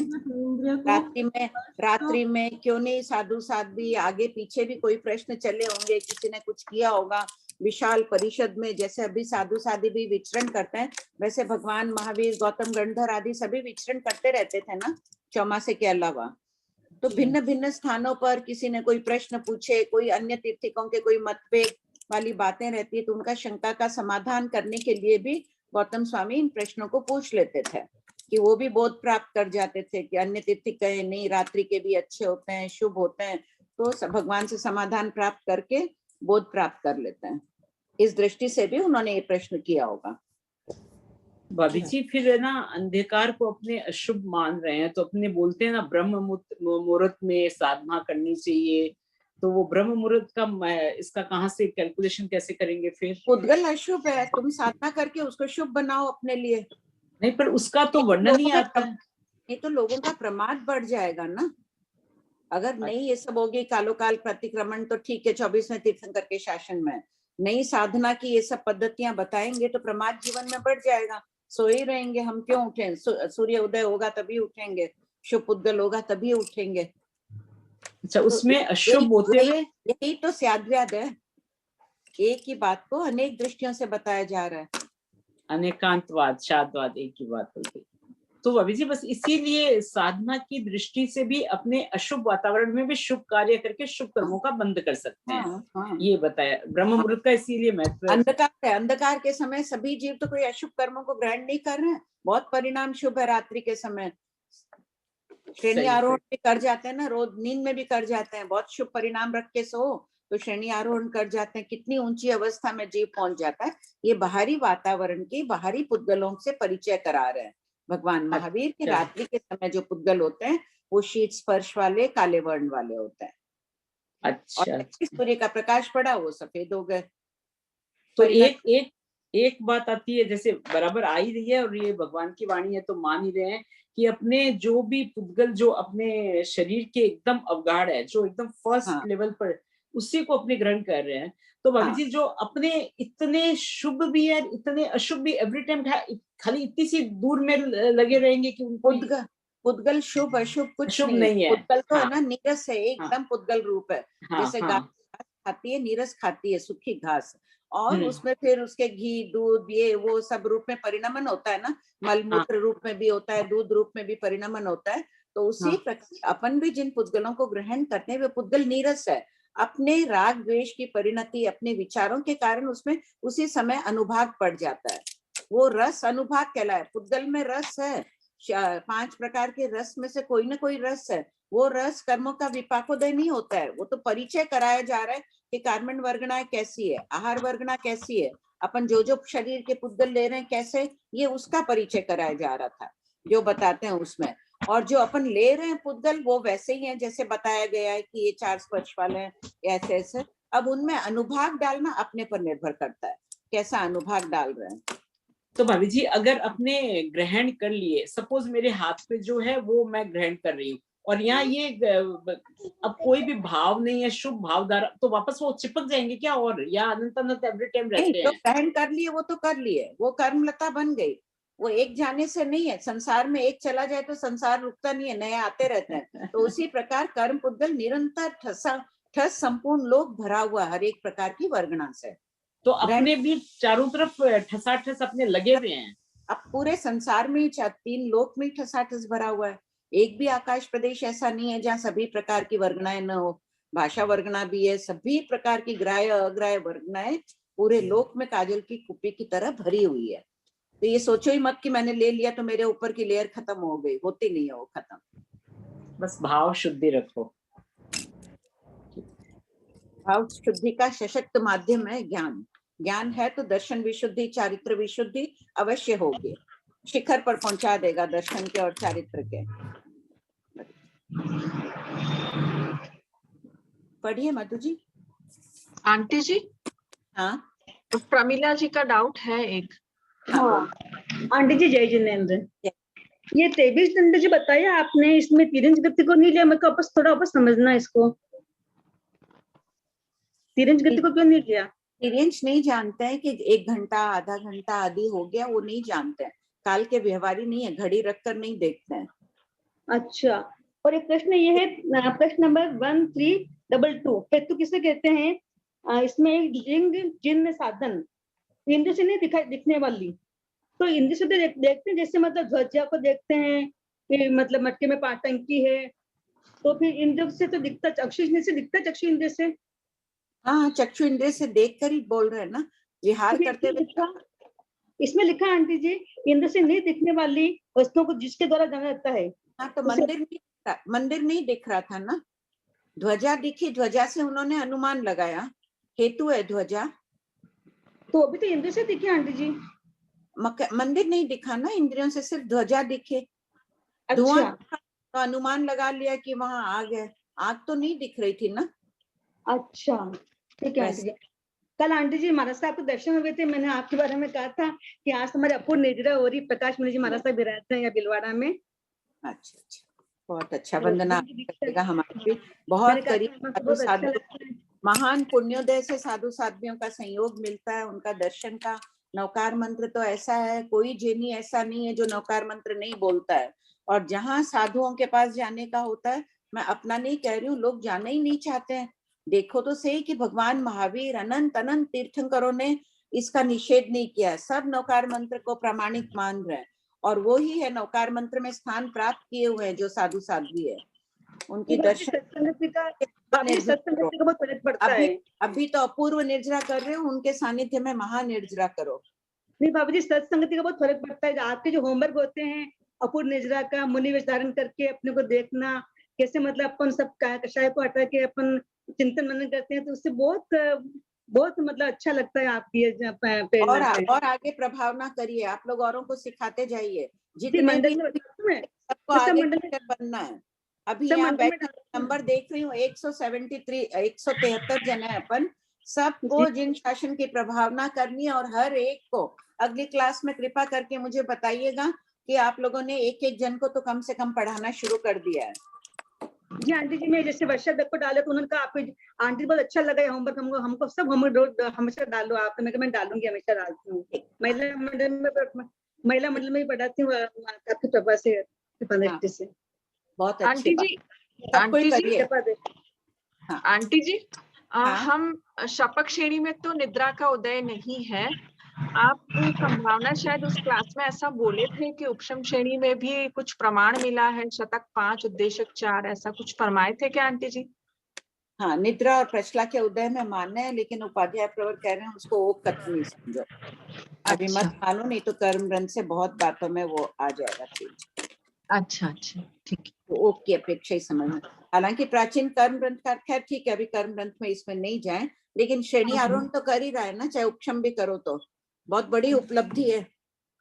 रात्रि में क्यों नहीं साधु साध्वी आगे पीछे भी कोई प्रश्न चले होंगे, किसी ने कुछ किया होगा। विशाल परिषद में जैसे अभी साधु साध्वी भी विचरण करते हैं, वैसे भगवान महावीर, गौतम गंधर आदि सभी विचरण करते रहते थे ना चौमासे के अलावा। तो भिन्न भिन्न स्थानों पर किसी ने कोई प्रश्न पूछे, कोई अन्य तीर्थिकों के कोई मतभेद वाली बातें रहती है, तो उनका शंका का समाधान करने के लिए भी गौतम स्वामी इन प्रश्नों को पूछ लेते थे, कि वो भी बोध प्राप्त कर जाते थे कि अन्य तीर्थिक कहे नहीं, रात्रि के भी अच्छे होते हैं, शुभ होते हैं, तो भगवान से समाधान प्राप्त करके बोध प्राप्त कर लेते हैं। इस दृष्टि से भी उन्होंने ये प्रश्न किया होगा। भाभी जी फिर ना अंधकार को अपने अशुभ मान रहे हैं, तो अपने बोलते हैं ना ब्रह्म मुहूर्त में साधना करनी चाहिए, तो वो ब्रह्म मुहूर्त का इसका कहाँ से कैलकुलेशन कैसे करेंगे फिर? पुद्गल अशुभ है, तुम साधना करके उसको शुभ बनाओ अपने लिए। नहीं, पर उसका तो वर्णन नहीं आता है। नहीं तो लोगों का प्रमाद बढ़ जाएगा ना। अगर नहीं ये सब होगी कालो काल प्रतिक्रमण, तो ठीक है 24वें तीर्थंकर के शासन में नई साधना की ये सब पद्धतियां बताएंगे तो प्रमाद जीवन में बढ़ जाएगा। सोए रहेंगे हम, क्यों उठें? सूर्य उदय होगा तभी उठेंगे, शुभ पुद्गल होगा तभी उठेंगे। अच्छा, उसमें अशुभ होते हुए यही तो स्याद्व्याद है, एक ही बात को अनेक दृष्टियों से बताया जा रहा है। अनेकांतवाद, शादवाद एक ही बात होती। तो अभी जी बस इसीलिए साधना की दृष्टि से भी अपने अशुभ वातावरण में भी शुभ कार्य करके शुभ कर्मों का बंद कर सकते हैं। हाँ। ये बताया ब्रह्म मुहूर्त का, इसीलिए महत्व। अंधकार है, अंधकार के समय सभी जीव तो कोई अशुभ कर्मों को ग्रहण नहीं कर रहे हैं, बहुत परिणाम शुभ है। रात्रि के समय श्रेणी आरोहण भी कर जाते हैं ना, रोज नींद में भी कर जाते हैं, बहुत शुभ परिणाम रख के सो तो श्रेणी आरोहण कर जाते हैं, कितनी ऊंची अवस्था में जीव पहुंच जाता है। ये बाहरी वातावरण की बाहरी पुद्गलों से परिचय करा रहे हैं भगवान महावीर के। रात्रि के समय जो पुद्गल होते हैं वो शीत स्पर्श वाले, काले वर्ण वाले होते हैं। अच्छा, सूर्य का प्रकाश पड़ा वो सफेद हो गए। तो एक बात आती है, जैसे बराबर आ ही रही है और ये भगवान की वाणी है तो मान ही रहे हैं कि अपने जो भी पुद्गल जो अपने शरीर के एकदम अवगाढ़ है, जो एकदम फर्स्ट लेवल पर, उसी को अपने ग्रहण कर रहे हैं। तो भाभी जी जो अपने इतने शुभ भी है, इतने अशुभ भी, एवरी टाइम खाली इतनी सी दूर में लगे रहेंगे कि उनको पुद्गल शुभ अशुभ कुछ शुभ नहीं है। पुद्गल तो है ना, नीरस है, एकदम पुद्गल रूप है। जैसे गाय खाती है, नीरस खाती है, सूखी घास, और उसमें फिर उसके घी, दूध, ये वो सब रूप में परिणमन होता है ना, मलमूत्र रूप में भी होता है, दूध रूप में भी परिणमन होता है। तो उसी प्रकार अपन भी जिन पुद्गलों को ग्रहण करते हैं वे पुद्गल नीरस है। अपने राग द्वेष की परिणति अपने विचारों के कारण उसमें उसी समय अनुभाग पड़ जाता है, वो रस अनुभाग कहलाए। पुद्गल में रस है, 5 प्रकार के रस में से कोई ना कोई रस है। वो रस कर्मों का विपाकोदय नहीं होता है, वो तो परिचय कराया जा रहा है कि कार्बन वर्गणाएं कैसी है, आहार वर्गणा कैसी है, अपन जो शरीर के पुद्गल ले रहे हैं कैसे, ये उसका परिचय कराया जा रहा था जो बताते हैं उसमें। और जो अपन ले रहे हैं पुद्गल वो वैसे ही हैं जैसे बताया गया है कि ये 4 स्पर्श वाले हैं, ऐसे ऐसे। अब उनमें अनुभाग डालना अपने पर निर्भर करता है, कैसा अनुभाग डाल रहे हैं। तो भाभी जी अगर अपने ग्रहण कर लिए, सपोज मेरे हाथ पे जो है वो मैं ग्रहण कर रही हूँ, और यहाँ ये अब कोई भी भाव नहीं है, शुभ भावधारा, तो वापस वो चिपक जाएंगे क्या? और या अनंत अनंत एवरी टाइम रहते हैं? तो ग्रहण कर लिए वो तो कर लिए, वो कर्मलता बन गई। वो एक जाने से नहीं है, संसार में एक चला जाए तो संसार रुकता नहीं है, नए आते रहते हैं। तो उसी प्रकार कर्म पुद्गल निरंतर ठस संपूर्ण लोक भरा हुआ हर एक प्रकार की वर्गणा से। तो अपने भी चारों तरफ ठसाठस अपने लगे हुए हैं। अब पूरे संसार में 3 लोक में ठसाठस भरा हुआ है। एक भी आकाश प्रदेश ऐसा नहीं है जहाँ सभी प्रकार की वर्गणाएं न हो। भाषा वर्गणा भी है, सभी प्रकार की ग्राह्य अग्राह्य वर्गणाएं पूरे लोक में काजल की कुप्पी की तरह भरी हुई है। तो ये सोचो ही मत कि मैंने ले लिया तो मेरे ऊपर की लेयर खत्म हो गई, होती नहीं है वो खत्म। बस भाव शुद्धि रखो। भाव शुद्धि का सशक्त माध्यम है ज्ञान। ज्ञान है तो दर्शन विशुद्धि, चारित्र विशुद्धि अवश्य होगी, शिखर पर पहुंचा देगा दर्शन के और चारित्र के। पढ़िए मधु जी। आंटी जी, हाँ, तो प्रमिला जी का डाउट है एक, हाँ आंटी जी जय जिनेन्द्र। ये 23 दंड जो बताया आपने, इसमें तिरंज गति को नहीं लिया, मेरे को थोड़ा वापस समझना इसको। तिरंज गति को क्यों नहीं लिया? तिरंज नहीं जानते हैं कि 1 घंटा आधा घंटा आदि हो गया, वो नहीं जानते हैं। काल के व्यवहारी नहीं है, घड़ी रखकर नहीं देखते हैं। अच्छा, और एक प्रश्न ये है, प्रश्न नंबर 1322, पेतु किसे कहते हैं? इसमें एक लिंग चिन्ह साधन इंद्र से नहीं दिखने वाली, तो इंद्र से देखते हैं, जैसे मतलब ध्वजा को देखते हैं कि मतलब मटके में टंकी है, तो फिर इंद्र से तो दिखता, चक्षु इंद्र से दिखता, चक्षु इंद्र से। हाँ, चक्षु इंद्र से देखकर ही बोल रहे हैं ना, विहार करते हुए। इसमें लिखा आंटी जी, इंद्र से नहीं दिखने वाली वस्तुओं को जिसके द्वारा जाना जाता है। हाँ, तो मंदिर नहीं दिख रहा था ना, ध्वजा दिखी, ध्वजा से उन्होंने अनुमान लगाया, हेतु है ध्वजा। तो अभी तो इंद्र से दिखी आंटी जी, मंदिर नहीं दिखा ना, इंद्रियों से सिर्फ ध्वजा दिखे। धुआं तो अनुमान लगा लिया कि वहां आग है, आग तो नहीं दिख रही थी ना। अच्छा ठीक है आंटी जी। कल आंटी जी महाराज साहब को दर्शन हुए थे, मैंने आपके बारे में कहा था कि आज हमारे अपूर्व निद्रा हो रही, प्रकाश मुनि जी महाराज साहब विराजते हैं बिलवाड़ा में। अच्छा, बहुत अच्छा, वंदना करेगा हमारे भी बहुत करीब साधु, महान पुण्योदय से साधु साध्वियों का संयोग मिलता है, उनका दर्शन का। नौकार मंत्र तो ऐसा है, कोई जिनी ऐसा नहीं है जो नौकार मंत्र नहीं बोलता है। और जहाँ साधुओं के पास जाने का होता है, मैं अपना नहीं कह रही हूँ, लोग जाना ही नहीं चाहते हैं। देखो तो सही कि भगवान महावीर अनंत अनंत तीर्थंकरों ने इसका निषेध नहीं किया, सब नौकार मंत्र को प्रामाणिक मान रहे हैं, और वो ही है नौकार मंत्र में स्थान प्राप्त किए हुए हैं जो साधु साध्वी है, उनकी दर्शन। अभी तो अपूर्व निर्जरा कर रहे हो, उनके सानिध्य में महानिर्जरा करो। नहीं बाबू जी, सत्संगति का बहुत फर्क पड़ता है। आपके जो होमवर्क होते हैं अपूर्व निर्जरा का, मुनि वेश धारण करके अपने को देखना, कैसे मतलब अपन सब कषाय को हटा के अपन चिंतन मनन करते हैं, तो उससे बहुत मतलब अच्छा लगता है। आपकी और आगे प्रभाव ना करिए, आप लोग औरों को सिखाते जाइए, जितने भी सबको आगे बनना है। अभी यहाँ बैठे नंबर देख रही हूँ 173 जन है अपन, सबको जिन शासन की प्रभावना करनी है, और हर एक को अगली क्लास में कृपा करके मुझे बताइएगा कि आप लोगों ने एक एक जन को तो कम से कम पढ़ाना शुरू कर दिया है। जी आंटी जी, मैं जैसे वर्षा दत्त को डाले तो उन्होंने कहा आपको आंटी बहुत अच्छा लगा है होमवर्क, हमको सब होमवर्क रोज हमेशा डालो आप, तो मैं डालूंगी, हमेशा डालती हूँ। महिला मंडल में भी पढ़ाती हूँ आपकी कृपा से, बहुत आंटी जी। आंटी जी, हम शपक श्रेणी में तो निद्रा का उदय नहीं है, आप संभावना शायद उस क्लास में ऐसा बोले थे कि उपशम श्रेणी में भी कुछ प्रमाण मिला है, शतक 5 उद्देशक 4, ऐसा कुछ फरमाए थे क्या आंटी जी? हाँ, निद्रा और प्रश्ला के उदय में मानना है, लेकिन उपाध्याय प्रवर कह रहे हैं उसको ओक कथनी समझो। अभी मत मानो, नहीं तो कर्म ग्रंथ से बहुत बातों में वो आ जाएगा चीज। अच्छा ठीक है, तो ओक की अपेक्षा ही समझना। हालांकि प्राचीन कर्म ग्रंथ का खैर ठीक है, अभी कर्म ग्रंथ में इसमें नहीं जाए, लेकिन श्रेणी आरोहण तो कर ही रहा है ना, चाहे उपशम भी करो तो बहुत बड़ी उपलब्धि है।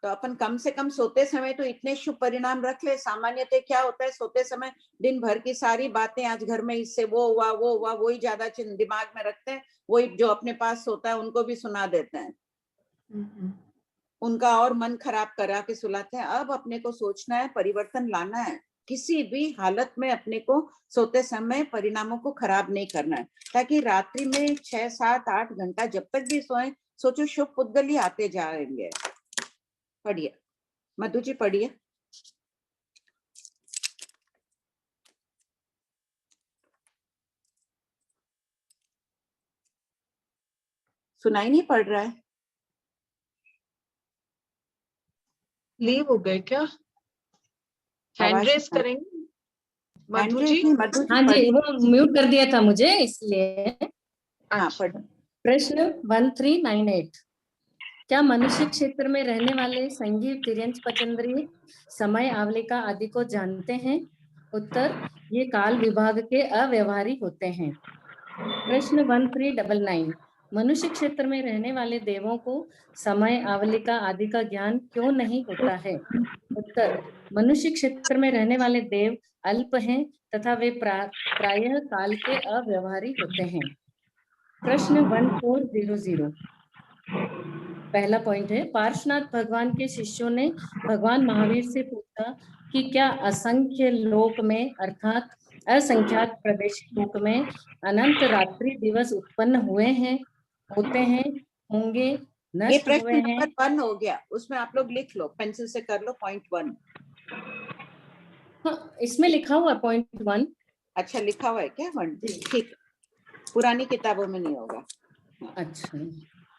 तो अपन कम से कम सोते समय तो इतने शुभ परिणाम रख ले। सामान्यतः क्या होता है, सोते समय दिन भर की सारी बातें, आज घर में इससे वो हुआ वही ज्यादा दिमाग में रखते हैं, वही जो अपने पास सोता है उनको भी सुना देते हैं, उनका और मन खराब करा के सुलाते हैं। अब अपने को सोचना है, परिवर्तन लाना है, किसी भी हालत में अपने को सोते समय परिणामों को खराब नहीं करना है, ताकि रात्रि में 6, 7, 8 घंटा जब तक भी सोए, सोचो शुभ पुद्गल ही आते जाएंगे। पढ़िए मधु जी, पढ़िए। सुनाई नहीं पड़ रहा है, लीव हो गए क्या? हैंड रेस करेंगे मधु जी? हाँ जी, वो म्यूट कर दिया था मुझे इसलिए। प्रश्न 1398, क्या मनुष्य क्षेत्र में रहने वाले संगी तिर्यंच पचेंद्रिय समय आवलिका आदि को जानते हैं? उत्तर, ये काल विभाग के अव्यवहारी होते हैं। प्रश्न 1399, मनुष्य क्षेत्र में रहने वाले देवों को समय आवलिका आदि का ज्ञान क्यों नहीं होता है? उत्तर, मनुष्य क्षेत्र में रहने वाले देव अल्प हैं तथा वे प्रायः काल के अव्यवहारी होते हैं। प्रश्न 1400, पहला पॉइंट है, पार्श्वनाथ भगवान के शिष्यों ने भगवान महावीर से पूछा कि क्या असंख्य लोक में अर्थात असंख्यात प्रदेश लोक में अनंत रात्रि दिवस उत्पन्न हुए हैं, होते हैं, होंगे, ये नष्ट प्रश्न हुए हैं? नंबर 1 हो गया, उसमें आप लोग लिख लो, पेंसिल से कर लो पॉइंट 1। हाँ, इसमें लिखा हुआ पॉइंट 1। अच्छा, लिखा हुआ है क्या 1? ठीक, पुरानी किताबों में नहीं होगा। अच्छा,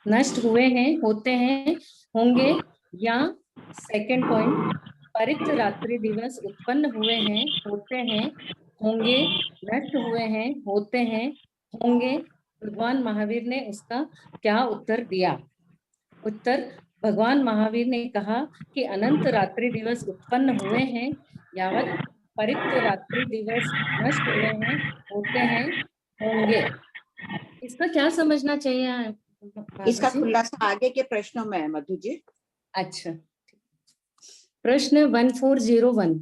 नष्ट हुए हैं, होते हैं, होंगे, या सेकंड पॉइंट, परित रात्रि दिवस उत्पन्न हुए हैं, होते हैं, होंगे, नष्ट हुए हैं, होते हैं, होंगे। भगवान महावीर ने उसका क्या उत्तर दिया? उत्तर, भगवान महावीर ने कहा कि अनंत रात्रि दिवस उत्पन्न हुए हैं, यावत परित रात्रि दिवस नष्ट हुए हैं, होते हैं, होंगे। इसका क्या समझना चाहिए? इसका खुलासा आगे के प्रश्नों में है मधु जी। अच्छा, प्रश्न 1401,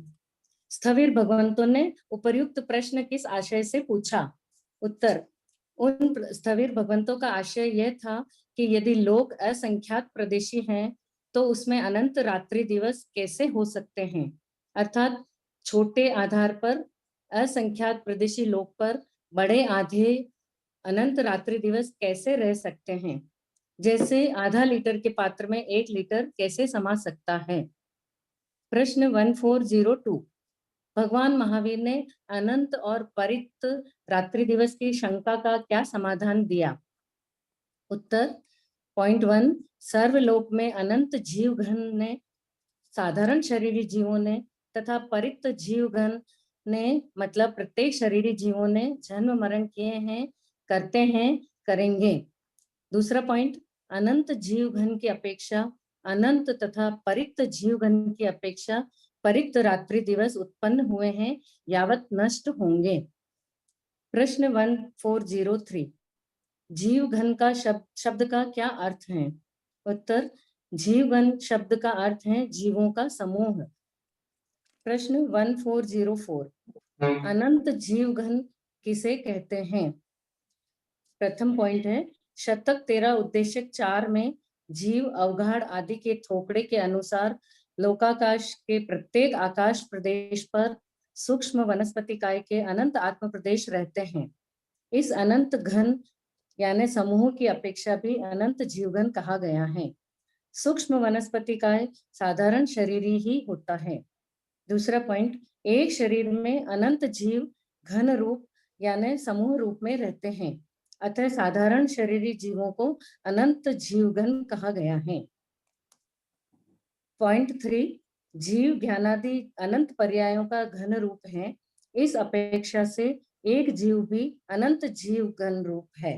स्थविर भगवंतों ने उपर्युक्त प्रश्न किस आशय से पूछा? उत्तर, उन स्थविर भगवंतों का आशय यह था कि यदि लोग असंख्यात प्रदेशी हैं तो उसमें अनंत रात्रि दिवस कैसे हो सकते हैं, अर्थात छोटे आधार पर असंख्यात प्रदेशी लोग पर बड़े आधे अनंत रात्रि दिवस कैसे रह सकते हैं, जैसे आधा लीटर के पात्र में 1 लीटर कैसे समा सकता है। प्रश्न 1402, भगवान महावीर ने अनंत और परित रात्रि दिवस की शंका का क्या समाधान दिया? उत्तर, पॉइंट 1, सर्वलोक में अनंत जीव घन ने, साधारण शरीरी जीवों ने तथा परित जीव घन ने, मतलब प्रत्येक शरीरी जीवों ने जन्म मरण किए हैं, करते हैं, करेंगे। दूसरा पॉइंट, अनंत जीव घन की अपेक्षा अनंत तथा परित जीव घन की अपेक्षा परित रात्रि दिवस उत्पन्न हुए हैं, यावत नष्ट होंगे। प्रश्न 1403, जीव घन का शब्द का क्या अर्थ है? उत्तर, जीव घन शब्द का अर्थ है जीवों का समूह। प्रश्न 1404, अनंत जीव घन किसे कहते हैं? प्रथम पॉइंट है, शतक 13 उद्देश्य 4 में जीव अवगाढ़ आदि के थोकड़े के अनुसार लोकाकाश के प्रत्येक आकाश प्रदेश पर सूक्ष्म वनस्पति काय के अनंत आत्म प्रदेश रहते हैं। इस अनंत घन यानी समूह की अपेक्षा भी अनंत जीवघन कहा गया है। सूक्ष्म वनस्पति काय साधारण शरीरी ही होता है। दूसरा पॉइंट, एक शरीर में अनंत जीव घन रूप यानी समूह रूप में रहते हैं, अतः साधारण शरीरी जीवों को अनंत जीवघन कहा गया है। पॉइंट 3, जीव ज्ञानादि अनंत पर्यायों का घन रूप है, इस अपेक्षा से एक जीव भी अनंत जीव घन रूप है,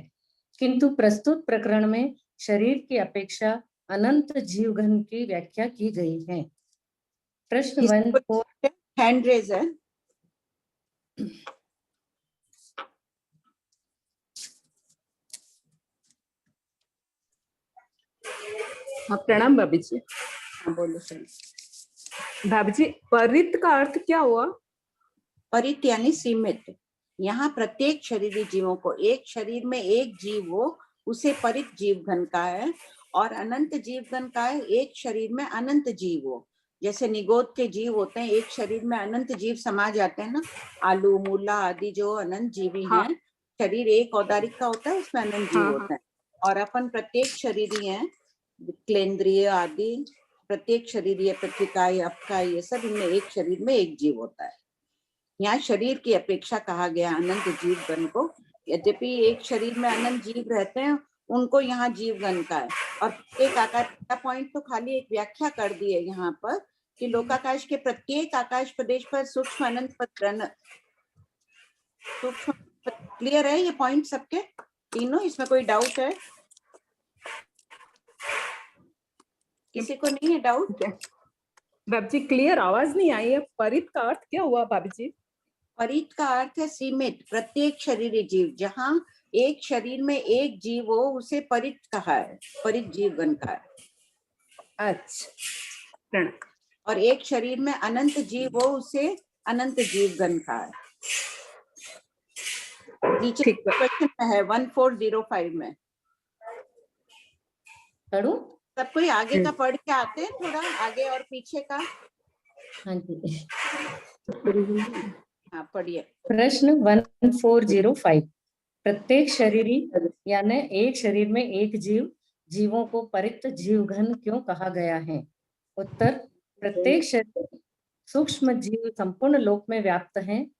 किंतु प्रस्तुत प्रकरण में शरीर की अपेक्षा अनंत जीव घन की व्याख्या की गई है। प्रश्न 14, हैंड रेज है। हाँ, प्रणाम भाभी जी। हाँ, बोलो सही। भाभी जी, परित का अर्थ क्या हुआ? परित यानी सीमित। यहाँ प्रत्येक शरीरी जीवों को, एक शरीर में एक जीव हो उसे परित जीव घन का है, और अनंत जीव घन का है एक शरीर में अनंत जीव हो। जैसे निगोद के जीव होते हैं, एक शरीर में अनंत जीव समा जाते हैं ना, आलू मूला आदि जो अनंत जीवी हैं। शरीर एक औदारिक का होता है, उसमें अनंत जीव होते हैं, और अपन प्रत्येक शरीरी हैं, क्लेंद्रिय आदि प्रत्येक शरीर, पत्रिकाएं, अपका, ये सब इनमें एक शरीर में एक जीव होता है। यहाँ शरीर की अपेक्षा कहा गया अनंत जीव गण को। यद्यपि एक शरीर में अनंत जीव रहते हैं, उनको यहाँ जीव गण का है। और एक आकाश का पॉइंट तो खाली एक व्याख्या कर दी है यहाँ पर कि लोकाकाश के प्रत्येक आकाश प्रदेश पर सूक्ष्म अनंत सूक्ष्म। क्लियर है ये पॉइंट सबके तीनों? इसमें कोई डाउट है? किसी को नहीं है डाउट? भाभी जी, क्लियर आवाज नहीं आई है। परित का अर्थ क्या हुआ भाभी जी? परित का अर्थ है सीमित, प्रत्येक शरीरी जीव। जहाँ एक शरीर में एक जीव हो उसे परित कहा है, परित जीवगण का है। अच्छा, और एक शरीर में अनंत जीव हो उसे अनंत जीवगण का है। नीचे क्वेश्चन में है 1405 में। पढ़ो। सब कोई आगे का पढ़ के आते हैं, थोड़ा आगे और पीछे का। हाँ जी, हाँ पढ़िए। प्रश्न 1405, प्रत्येक शरीरी यानी एक शरीर में एक जीव, जीवों को परिक्त जीवघन क्यों कहा गया है? उत्तर, प्रत्येक शरीर सूक्ष्म जीव संपूर्ण लोक में व्याप्त हैं।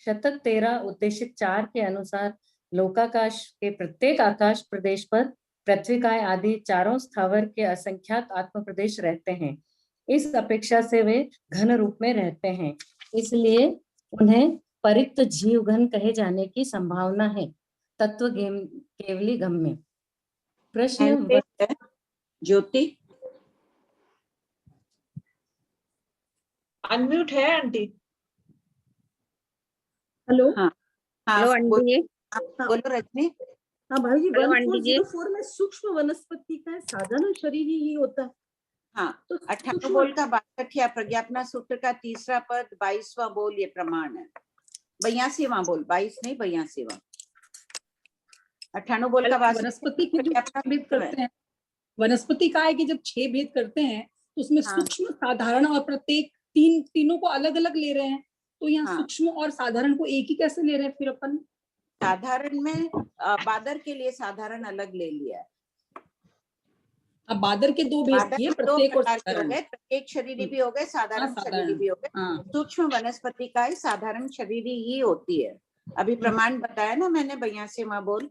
शतक 13 उद्देशिक 4 के अनुसार लोकाकाश के प्रत्येक आकाश प्रदेश पर पृथ्वीकाय आदि चारों स्थावर के असंख्यात आत्म प्रदेश रहते हैं। इस अपेक्षा से वे घन रूप में रहते हैं, इसलिए उन्हें परिक्त जीवघन कहे जाने की संभावना है। तत्व केवली गम्य। प्रश्न ज्योति अनम्यूट है आंटी। हेलो। हाँ हेलो आंटी जी। बोलो रजनी। हाँ भाई जी, हेलो आंटी जी। 1404 में सूक्ष्म वनस्पति का साधारण शरीर ही होता है। हाँ, तो 58 बोल का 62 प्रज्ञापना सूत्र का तीसरा पद 22वां बोल ये प्रमाण है। 82वां बोल, 22 नहीं 82वां। 98 बोल का वनस्पति के जो भेद करते हैं, वनस्पति का है कि जब 6 भेद करते हैं तो उसमें सूक्ष्म, साधारण और प्रत्येक तीनों को अलग अलग ले रहे हैं। तो यहाँ सूक्ष्म और साधारण को एक ही कैसे ले रहे हैं फिर अपन? साधारण में बादर के लिए साधारण अलग ले लिया है। अब बादर के 2 भेद किए, प्रत्येक और साधारण। प्रत्येक शरीरी भी हो गए, साधारण शरीरी भी हो गए। सूक्ष्म वनस्पति का ही साधारण शरीरी ही होती है। अभी प्रमाण बताया ना मैंने 82वां बोल।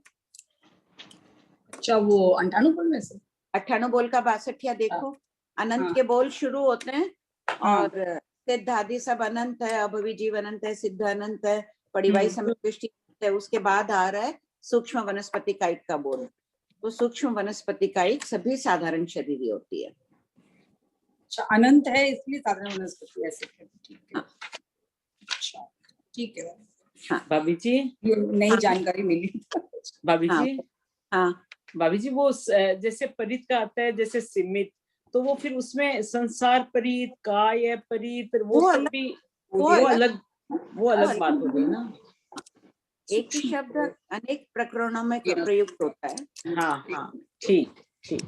अच्छा, वो 98 बोल में से 98 बोल का 62 देखो। अनंत के बोल शुरू होते हैं और सिद्ध आदि सब अनंत है, अभवी जीव अनंत है, सिद्ध अनंत है, परिवाही समदृष्टि है। उसके बाद आ रहा है सूक्ष्म वनस्पति कायिक का बोल। तो सूक्ष्म वनस्पति कायिक सभी साधारण शरीरी होती है। अच्छा, अनंत है इसलिए साधारण वनस्पति ऐसे। ठीक है। अच्छा, ठीक है। हाँ भाभी जी, ये नई जानकारी मिली। भाभी जी। हाँ भाभी जी, वो जैसे परित का आता है जैसे सीमित, तो वो फिर उसमें संसार परित, काय परित, वो सब भी वो अलग बात हो गई ना। एक ही शब्द अनेक प्रकरणों में प्रयुक्त होता है। हाँ हाँ, ठीक ठीक।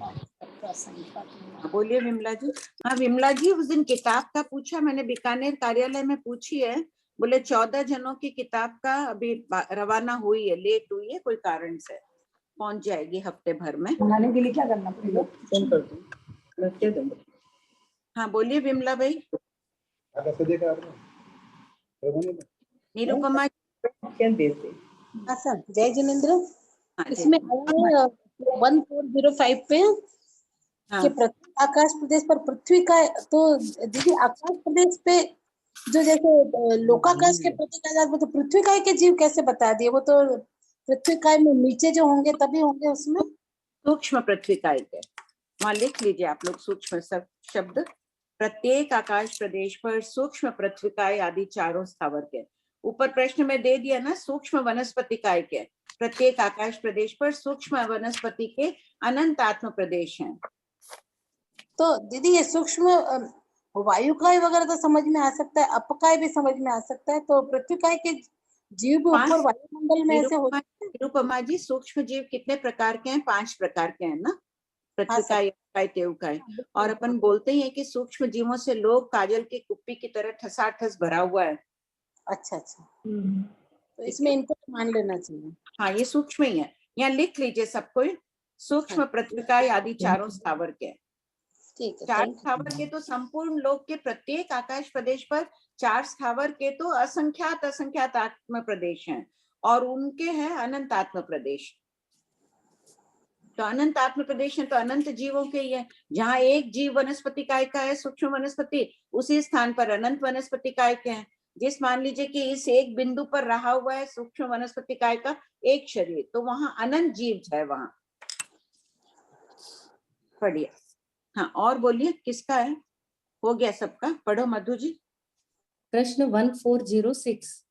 बोलिए विमला जी। हाँ विमला जी, उस दिन किताब का पूछा मैंने, बीकानेर कार्यालय में पूछी है। बोले 14 जनों की किताब का अभी रवाना हुई है, लेट हुई है कोई कारण से, पहुंच जाएगी हफ्ते भर में। मंगाने के लिए क्या करना पड़ेगा? फोन कर दूं। हाँ बोलिए विमला भाई। निरुपमा सर, जय जिनेन्द्र। इसमें 1405 पे कि प्रत्येक आकाश प्रदेश पर पृथ्वी का, तो दीदी आकाश प्रदेश पे जो जैसे लोकाकाश के प्रतीक आधार पर तो पृथ्वी काय के जीव कैसे बता दिए? वो तो पृथ्वी काय में नीचे जो होंगे तभी होंगे उसमें। सूक्ष्म पृथ्वी काय के वहां लिख लीजिए आप लोग सूक्ष्म शब्द। प्रत्येक आकाश प्रदेश पर सूक्ष्म पृथ्वी काय आदि चारों स्थावर के। ऊपर प्रश्न में दे दिया ना, सूक्ष्म वनस्पति काय के प्रत्येक आकाश प्रदेश पर सूक्ष्म वनस्पति के अनंत आत्म प्रदेश हैं। तो दीदी ये सूक्ष्म वायु काय वगैरह तो समझ में आ सकता है, अपकाय भी समझ में आ सकता है, तो पृथ्वी काय के जीव भी ऊपर वायुमंडल में ऐसे होते हैं। निरुपमा जी, सूक्ष्म जीव कितने प्रकार के हैं? 5 प्रकार के हैं ना, पृथ्वी काय, काय, तेव काय। और अपन बोलते हैं कि सूक्ष्म जीवों से लोग काजल की कुप्पी की तरह ठसाठस भरा हुआ है। अच्छा अच्छा, तो इसमें इनको मान लेना चाहिए। हाँ ये सूक्ष्म ही है, यहाँ लिख लीजिए सबको। सूक्ष्म पृथ्वी काय आदि चारों स्थावर के। ठीक है। 4 स्थावर के तो संपूर्ण लोक के प्रत्येक आकाश प्रदेश पर, 4 स्थावर के तो असंख्यात आत्म प्रदेश हैं और उनके हैं अनंत आत्म प्रदेश। तो अनंत आत्म प्रदेश है तो अनंत जीवों के ही है। जहाँ एक जीव वनस्पति काय का है सूक्ष्म वनस्पति, उसी स्थान पर अनंत वनस्पति काय के हैं। जिस मान लीजिए कि इस एक बिंदु पर रहा हुआ है सूक्ष्म वनस्पति काय का एक शरीर, तो वहां अनंत जीव है वहां। पढ़िए। हाँ और बोलिए किसका है? हो गया सबका, पढ़ो मधु जी। प्रश्न 1406,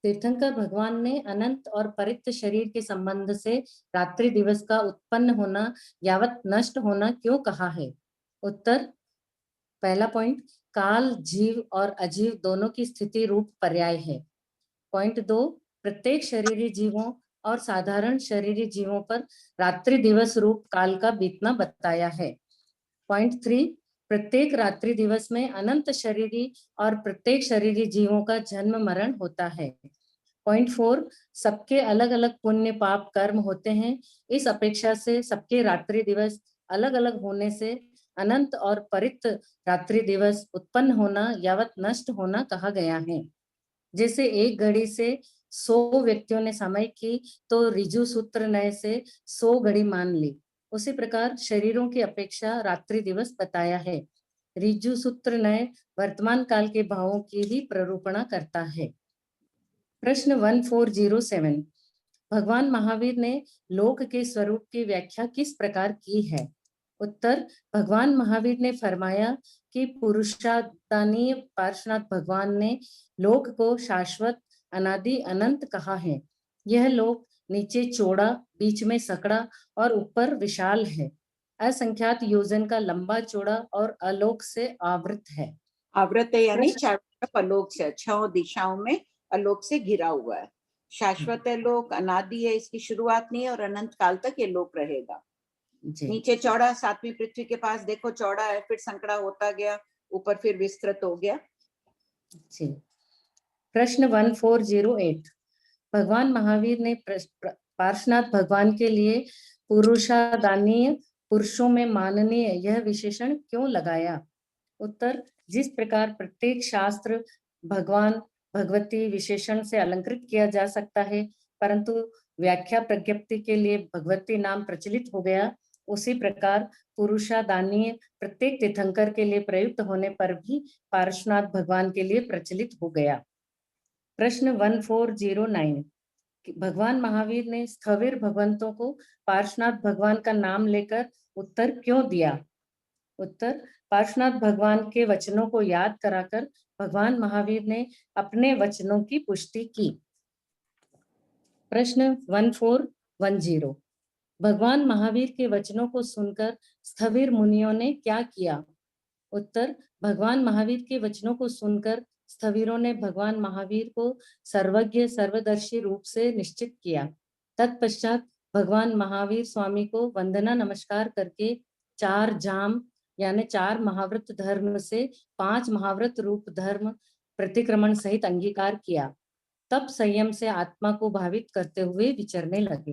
तीर्थंकर भगवान ने अनंत और परित्त शरीर के संबंध से रात्रि दिवस का उत्पन्न होना यावत नष्ट होना क्यों कहा है? उत्तर, पहला पॉइंट, काल जीव और अजीव दोनों की स्थिति रूप पर्याय है। पॉइंट 2, प्रत्येक शरीरी जीवों और साधारण शरीरी जीवों पर रात्रि दिवस रूप काल का बीतना बताया है। पॉइंट 3, प्रत्येक रात्रि दिवस में अनंत शरीरी और प्रत्येक शरीरी जीवों का जन्म मरण होता है। पॉइंट 4, सबके अलग अलग पुण्य पाप कर्म होते हैं। इस अपेक्षा से सबके रात्रि दिवस अलग अलग होने से अनंत और परित रात्रि दिवस उत्पन्न होना यावत नष्ट होना कहा गया है। जैसे एक घड़ी से 100 व्यक्तियों ने समय की तो ऋजु सूत्र नय से 100 घड़ी मान ली, उसी प्रकार शरीरों की अपेक्षा रात्रि दिवस बताया है। ऋजु सूत्र नय वर्तमान काल के भावों की भी प्ररूपणा करता है। प्रश्न 1407, भगवान महावीर ने लोक के स्वरूप की व्याख्या किस प्रकार की है? उत्तर, भगवान महावीर ने फरमाया कि पुरुषादानीय पार्श्वनाथ भगवान ने लोक को शाश्वत अनादि अनंत कहा है। यह लोक नीचे चौड़ा, बीच में सकड़ा और ऊपर विशाल है। असंख्यात योजन का लंबा चौड़ा और आलोक से आवृत है। आवृत है यानी चारों तरफ आलोक से, 6 दिशाओं में आलोक से घिरा हुआ है। शाश्वत है लोक, अनादि है, इसकी शुरुआत नहीं है और अनंत काल तक ये लोक रहेगा। नीचे चौड़ा, 7वीं पृथ्वी के पास देखो चौड़ा है, फिर संकड़ा होता गया, ऊपर फिर विस्तृत हो गया। प्रश्न 1408, भगवान महावीर ने पार्श्वनाथ भगवान के लिए पुरुषादानीय, पुरुषों में माननीय यह विशेषण क्यों लगाया? उत्तर, जिस प्रकार प्रत्येक शास्त्र भगवान भगवती विशेषण से अलंकृत किया जा सकता है, परंतु व्याख्या प्रज्ञप्ति के लिए भगवती नाम प्रचलित हो गया, उसी प्रकार पुरुषादानीय प्रत्येक तीर्थंकर के लिए प्रयुक्त होने पर भी पार्श्वनाथ भगवान के लिए प्रचलित हो गया। प्रश्न 1409, भगवान महावीर ने स्थविर भगवंतों को पार्श्वनाथ भगवान का नाम लेकर उत्तर क्यों दिया? उत्तर, पार्श्वनाथ भगवान के वचनों को याद कराकर भगवान महावीर ने अपने वचनों की पुष्टि की। प्रश्न 1410, भगवान महावीर के वचनों को सुनकर स्थविर मुनियों ने क्या किया? उत्तर, भगवान महावीर के वचनों को सुनकर स्थविरों ने भगवान महावीर को सर्वज्ञ सर्वदर्शी रूप से निश्चित किया। तत्पश्चात भगवान महावीर स्वामी को वंदना नमस्कार करके 4 जाम यानी 4 महाव्रत धर्म से 5 महाव्रत रूप धर्म प्रतिक्रमण सहित अंगीकार किया। तब संयम से आत्मा को भावित करते हुए विचरने लगे।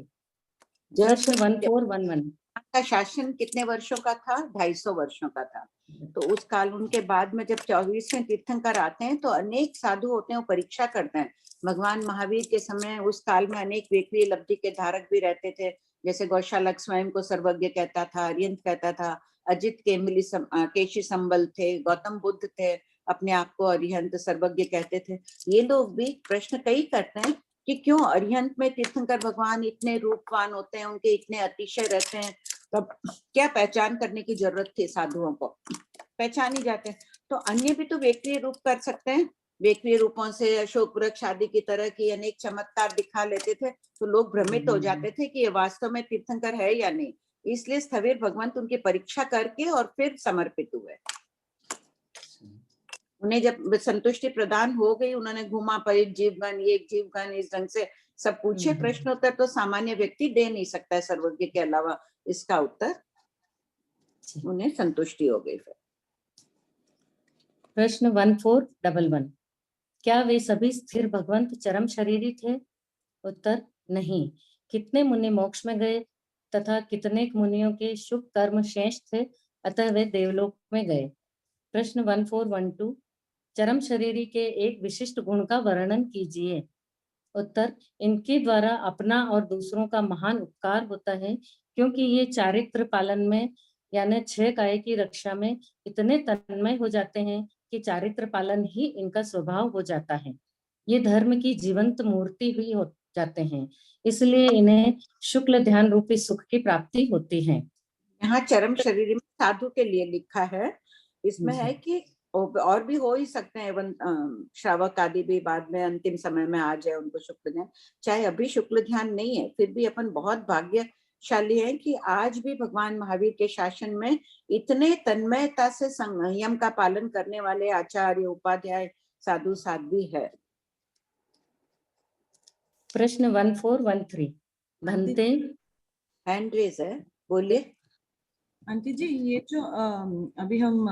प्रश्न 1411, का शासन कितने वर्षों का था? 250 वर्षों का था। तो उस काल उनके बाद में जब 24वें तीर्थंकर आते हैं तो अनेक साधु होते हैं, वो परीक्षा करते हैं। भगवान महावीर के समय उस काल में अनेक वेकवीय लब्धि के धारक भी रहते थे, जैसे गौशालक स्वयं को सर्वज्ञ कहता था, अरियंत कहता था, अजित केशी संबल थे, गौतम बुद्ध थे, अपने आप को अरिहंत सर्वज्ञ कहते थे। ये लोग भी प्रश्न कई करते हैं कि क्यों अरिहंत में तीर्थंकर भगवान इतने रूपवान होते हैं, उनके इतने अतिशय रहते हैं, तब क्या पहचान करने की जरूरत थी? साधुओं को पहचान ही जाते हैं। तो अन्य भी तो वेकवीय रूप कर सकते हैं। वेकवीय रूपों से अशोक वृक्ष आदि की तरह की अनेक चमत्कार दिखा लेते थे, तो लोग भ्रमित हो जाते थे कि ये वास्तव में तीर्थंकर है या नहीं। इसलिए स्थविर भगवंत उनकी परीक्षा करके और फिर समर्पित हुए। उन्हें जब संतुष्टि प्रदान हो गई, उन्होंने घूमा परित जीवगण, ये जीवगण, इस ढंग से सब पूछे प्रश्न उत्तर, तो सामान्य व्यक्ति दे नहीं सकता है सर्वज्ञ के अलावा इसका उत्तर। उन्हें संतुष्टि हो गई। फिर प्रश्न 1411, क्या वे सभी स्थिर भगवंत चरम शरीरी थे? उत्तर, नहीं। कितने मुनि मोक्ष में गए तथा कितने मुनियों के शुभ कर्म शेष थे, अतः वे देवलोक में गए। प्रश्न 1412, चरम शरीरी के एक विशिष्ट गुण का वर्णन कीजिए। उत्तर, इनके द्वारा अपना और दूसरों का महान उपकार होता है, क्योंकि ये चारित्र पालन में यानी 6 काय की रक्षा में इतने तन्मय हो जाते हैं कि चारित्र पालन ही इनका स्वभाव हो जाता है। ये धर्म की जीवंत मूर्ति भी हो जाते हैं, इसलिए इन्हें शुक्ल ध्यान रूपी सुख की प्राप्ति होती है। यहाँ चरम शरीर में साधु के लिए लिखा है। इसमें है कि और भी हो ही सकते हैं, श्रावक आदि भी बाद में अंतिम समय में आ जाए उनको शुक्ल ध्यान, चाहे अभी शुक्ल ध्यान नहीं है, फिर भी अपन बहुत भाग्यशाली है कि आज भी भगवान महावीर के शासन में इतने तन्मयता से संयम का पालन करने वाले आचार्य, उपाध्याय, साधु साध्वी है। प्रश्न 1413, भंते हैंड रेज है, बोलिए। आंटी जी, ये जो अभी हम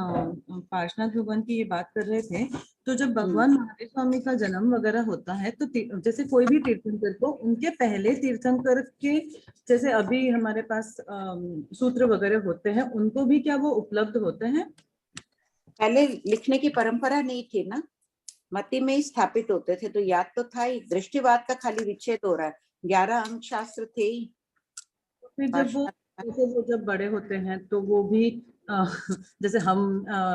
पार्श्वनाथ भगवान की ये बात कर रहे थे, तो जब भगवान महावीर स्वामी का जन्म वगैरह होता है तो जैसे कोई भी तीर्थंकर को उनके पहले तीर्थंकर के, जैसे अभी हमारे पास सूत्र वगैरह होते हैं, उनको भी क्या वो उपलब्ध होते हैं? पहले लिखने की परंपरा नहीं थी ना, मति में ही स्थापित होते थे, तो याद तो था ही, दृष्टिवाद का खाली विच्छेद हो रहा है, 11 अंक शास्त्र थे ही। फिर जब वो जब बड़े होते हैं तो वो भी जैसे हम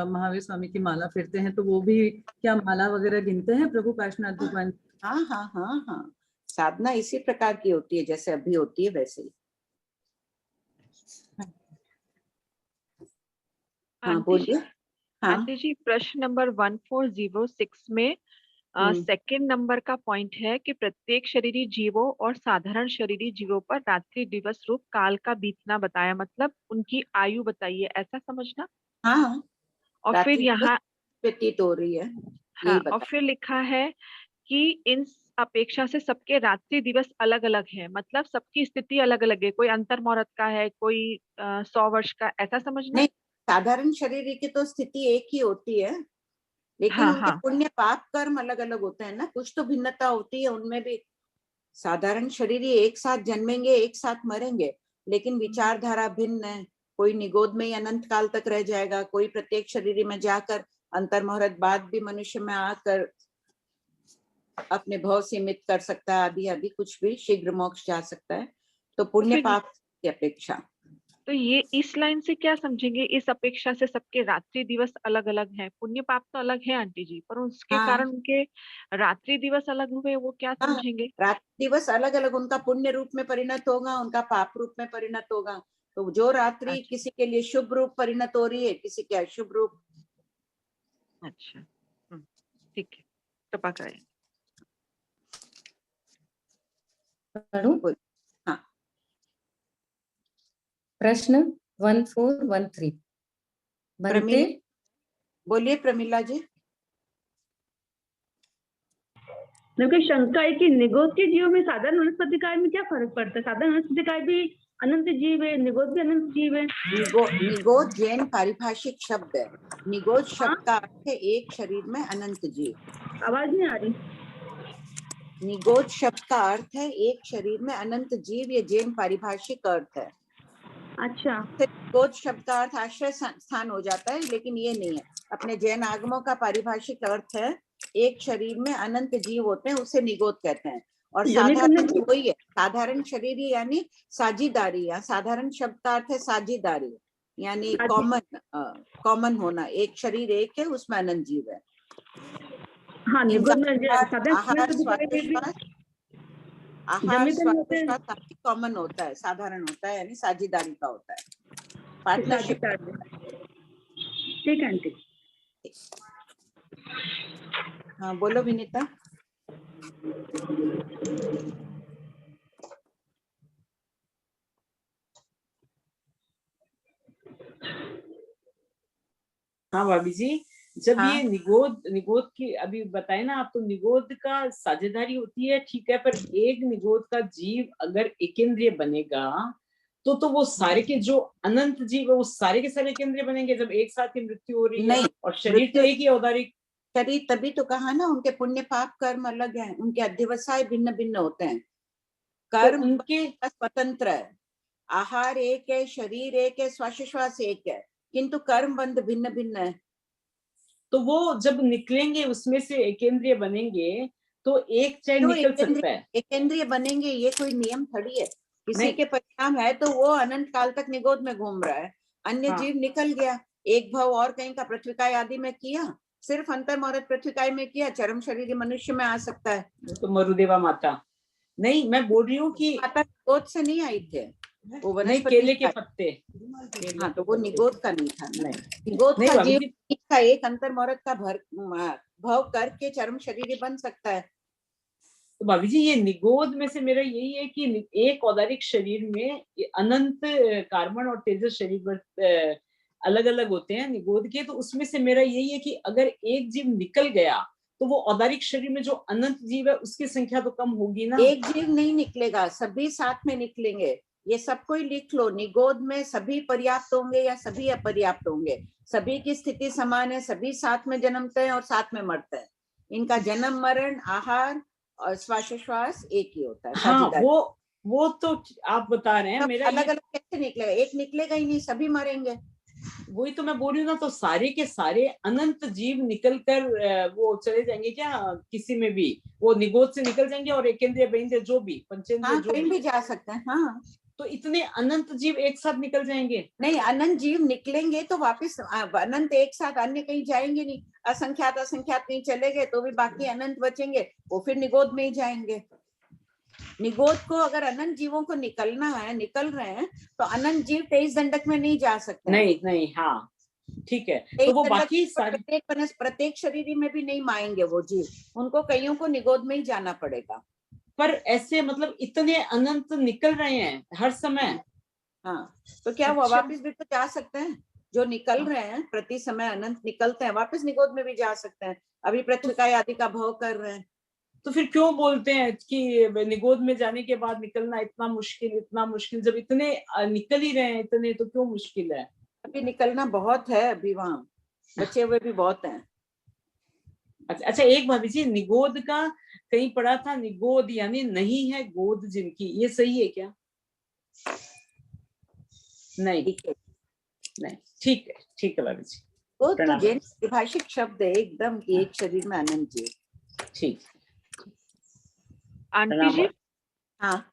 महावीर स्वामी की माला फिरते हैं, तो वो भी क्या माला वगैरह गिनते हैं प्रभु पार्श्वनाथ भगवान? हाँ हाँ हाँ हाँ, साधना इसी प्रकार की होती है जैसे अभी होती है वैसे ही। हाँ बोलिए। हाँ आंटी जी, प्रश्न नंबर 1406 में सेकंड नंबर का पॉइंट है कि प्रत्येक शरीरी जीवों और साधारण शरीरी जीवों पर रात्रि दिवस रूप काल का बीतना बताया, मतलब उनकी आयु बताइए, ऐसा समझना? हाँ, और फिर यहाँ व्यतीत हो रही है। हाँ, और फिर लिखा है कि इन अपेक्षा से सबके रात्रि दिवस अलग अलग है, मतलब सबकी स्थिति अलग अलग है, कोई अंतर मुहूर्त का है, कोई 100 वर्ष का, ऐसा समझना? नहीं, साधारण शरीर की तो स्थिति एक ही होती है, लेकिन उनके पुण्य पाप कर्म अलग अलग होते हैं ना, कुछ तो भिन्नता होती है उनमें भी। साधारण शरीर एक साथ जन्मेंगे, एक साथ मरेंगे, लेकिन विचारधारा भिन्न है। कोई निगोद में ही अनंत काल तक रह जाएगा, कोई प्रत्येक शरीर में जाकर अंतर मुहूर्त बाद भी मनुष्य में आकर अपने भाव सीमित कर सकता है, आदि आदि कुछ भी, शीघ्र मोक्ष जा सकता है। तो पुण्य पाप की अपेक्षा। तो ये इस लाइन से क्या समझेंगे, इस अपेक्षा से सबके रात्रि दिवस अलग अलग हैं? पुण्य पाप तो अलग है आंटी जी, पर उसके कारण उनके रात्रि दिवस अलग हुए, वो क्या समझेंगे? रात्रि दिवस अलग अलग उनका पुण्य रूप में परिणत होगा, उनका पाप रूप में परिणत होगा। तो जो रात्रि किसी के लिए शुभ रूप परिणत हो रही है, किसी के अशुभ रूप। अच्छा, ठीक है, कृपा करें। हाँ, प्रश्न 1413 बनते। बोलिए प्रमिला जी। मेरी शंका है कि निगोद के जीव में साधारण वनस्पति काय में क्या फर्क पड़ता है? साधारण वनस्पति काय भी अनंत जीव है, निगोद भी अनंत जीव है। निगोद जैन पारिभाषिक शब्द है। निगोद शब्द का अर्थ है एक शरीर में अनंत जीव। आवाज नहीं आ रही। निगोद शब्द का अर्थ है एक शरीर में अनंत जीव, ये जैन पारिभाषिक अर्थ है। अच्छा, निगोद शब्द का अर्थ आश्रय स्थान हो जाता है, लेकिन ये नहीं है। अपने जैन आगमों का पारिभाषिक अर्थ है एक शरीर में अनंत जीव होते हैं, उसे निगोद कहते हैं। और साधारण वही है, साधारण शरीर यानी साझीदारी, या साधारण शब्द का अर्थ है साझीदारी, यानी कॉमन होना। एक शरीर एक है, उसमें अनंत जीव है। हाँ, आहार स्वादिष्ट काफी कॉमन होता है, साधारण होता है, यानी साझीदारी का होता है, पार्टनरशिप। ठीक है आंटी। हाँ बोलो विनीता। हाँ भाभी जी, जब ये निगोद की अभी बताए ना आप, तो निगोद का साझेदारी होती है, ठीक है, पर एक निगोद का जीव अगर एकेंद्रीय बनेगा तो वो सारे के जो अनंत जीव है वो सारे के सारे केंद्रीय बनेंगे जब एक साथ ही मृत्यु हो रही है। और शरीर तो एक ही औदारिक शरीर, तभी तो कहा ना उनके पुण्य पाप कर्म अलग हैं, उनके अध्यवसाय भिन्न भिन्न होते हैं। कर्म उनके स्वतंत्र है, आहार एक है, शरीर एक है, श्वासोच्छ्वास एक है, किंतु कर्म बंध भिन्न भिन्न है। तो वो जब निकलेंगे उसमें से एकेंद्रीय बनेंगे तो एक चैन निकल सकता है। एकेंद्रीय बनेंगे ये कोई नियम थोड़ी है, किसी के परिणाम है तो वो अनंत काल तक निगोद में घूम रहा है। अन्य जीव निकल गया, एक भाव और कहीं का पृथ्वीकाय आदि में किया, सिर्फ अंतर मुहूर्त पृथ्वीकाय में किया, चरम शरीर मनुष्य में आ सकता है। तो मरुदेवा माता नहीं, मैं बोल रही हूँ कि माता निगोद से नहीं आई थे, वो नहीं, केले के पत्ते। हाँ, तो वो निगोद का नहीं था। निगोद का जीव का एक अंतर मुहूर्त का भाव करके चरम शरीर बन सकता है। तो भाभी जी, ये निगोद में से मेरा यही है कि एक औदारिक शरीर में अनंत कार्बन और तेजस शरीर अलग अलग होते हैं निगोद के, तो उसमें से मेरा यही है कि अगर एक जीव निकल गया तो वो औदारिक शरीर में जो अनंत जीव है उसकी संख्या तो कम होगी ना। एक जीव नहीं निकलेगा, सभी साथ में निकलेंगे। ये सबको ही लिख लो। निगोद में सभी पर्याप्त होंगे या सभी अपर्याप्त होंगे? सभी की स्थिति समान है, सभी साथ में जन्मते हैं और साथ में मरते हैं। इनका जन्म मरण आहार और श्वासोश्वास एक ही होता है। हाँ, वो तो आप बता रहे हैं। मेरा अलग अलग कैसे निकलेगा? एक निकलेगा ही नहीं, सभी मरेंगे। वही तो मैं बोल रही हूँ ना, तो सारे के सारे अनंत जीव निकल कर वो चले जाएंगे क्या किसी में भी? वो निगोद से निकल जाएंगे और एकेंद्रिय बेंद्रिय जो भी पंचेंद्रिय जो कहीं भी जा सकते हैं। हाँ, तो इतने अनंत जीव एक साथ निकल जाएंगे? नहीं, अनंत जीव निकलेंगे तो वापस अनंत एक साथ, अन्य कहीं जाएंगे नहीं। असंख्यात असंख्यात कहीं चले गए तो भी बाकी अनंत बचेंगे, वो फिर निगोद में ही जाएंगे। निगोद को अगर अनंत जीवों को निकलना है, निकल रहे हैं, तो अनंत जीव 23 दंडक में नहीं जा सकते। नहीं, हाँ ठीक है। तो वो बाकी प्रत्येक शरीर में भी नहीं माएंगे वो जीव, उनको कईयों को निगोद में ही जाना पड़ेगा। पर ऐसे मतलब इतने अनंत निकल रहे हैं हर समय। हाँ, तो क्या वो वापस भी तो जा सकते हैं? जो निकल रहे हैं प्रति समय अनंत निकलते हैं, वापस निगोद में भी जा सकते हैं। अभी पृथ्वी आदि का भोग कर रहे हैं। तो फिर क्यों बोलते हैं कि निगोद में जाने के बाद निकलना इतना मुश्किल? जब इतने निकल ही रहे हैं इतने, तो क्यों मुश्किल है? अभी निकलना बहुत है, अभी वहां बचे हुए भी बहुत हैं। अच्छा, एक भाभी जी, निगोद का कहीं पढ़ा था, निगोद यानी नहीं है गोद जिनकी, ये सही है क्या? नहीं, ठीक है भाभी जी। वो तो जैन भाषिक शब्द है एकदम कि एक शरीर में अनंत जीव। ठीक। आंटी जी, हाँ,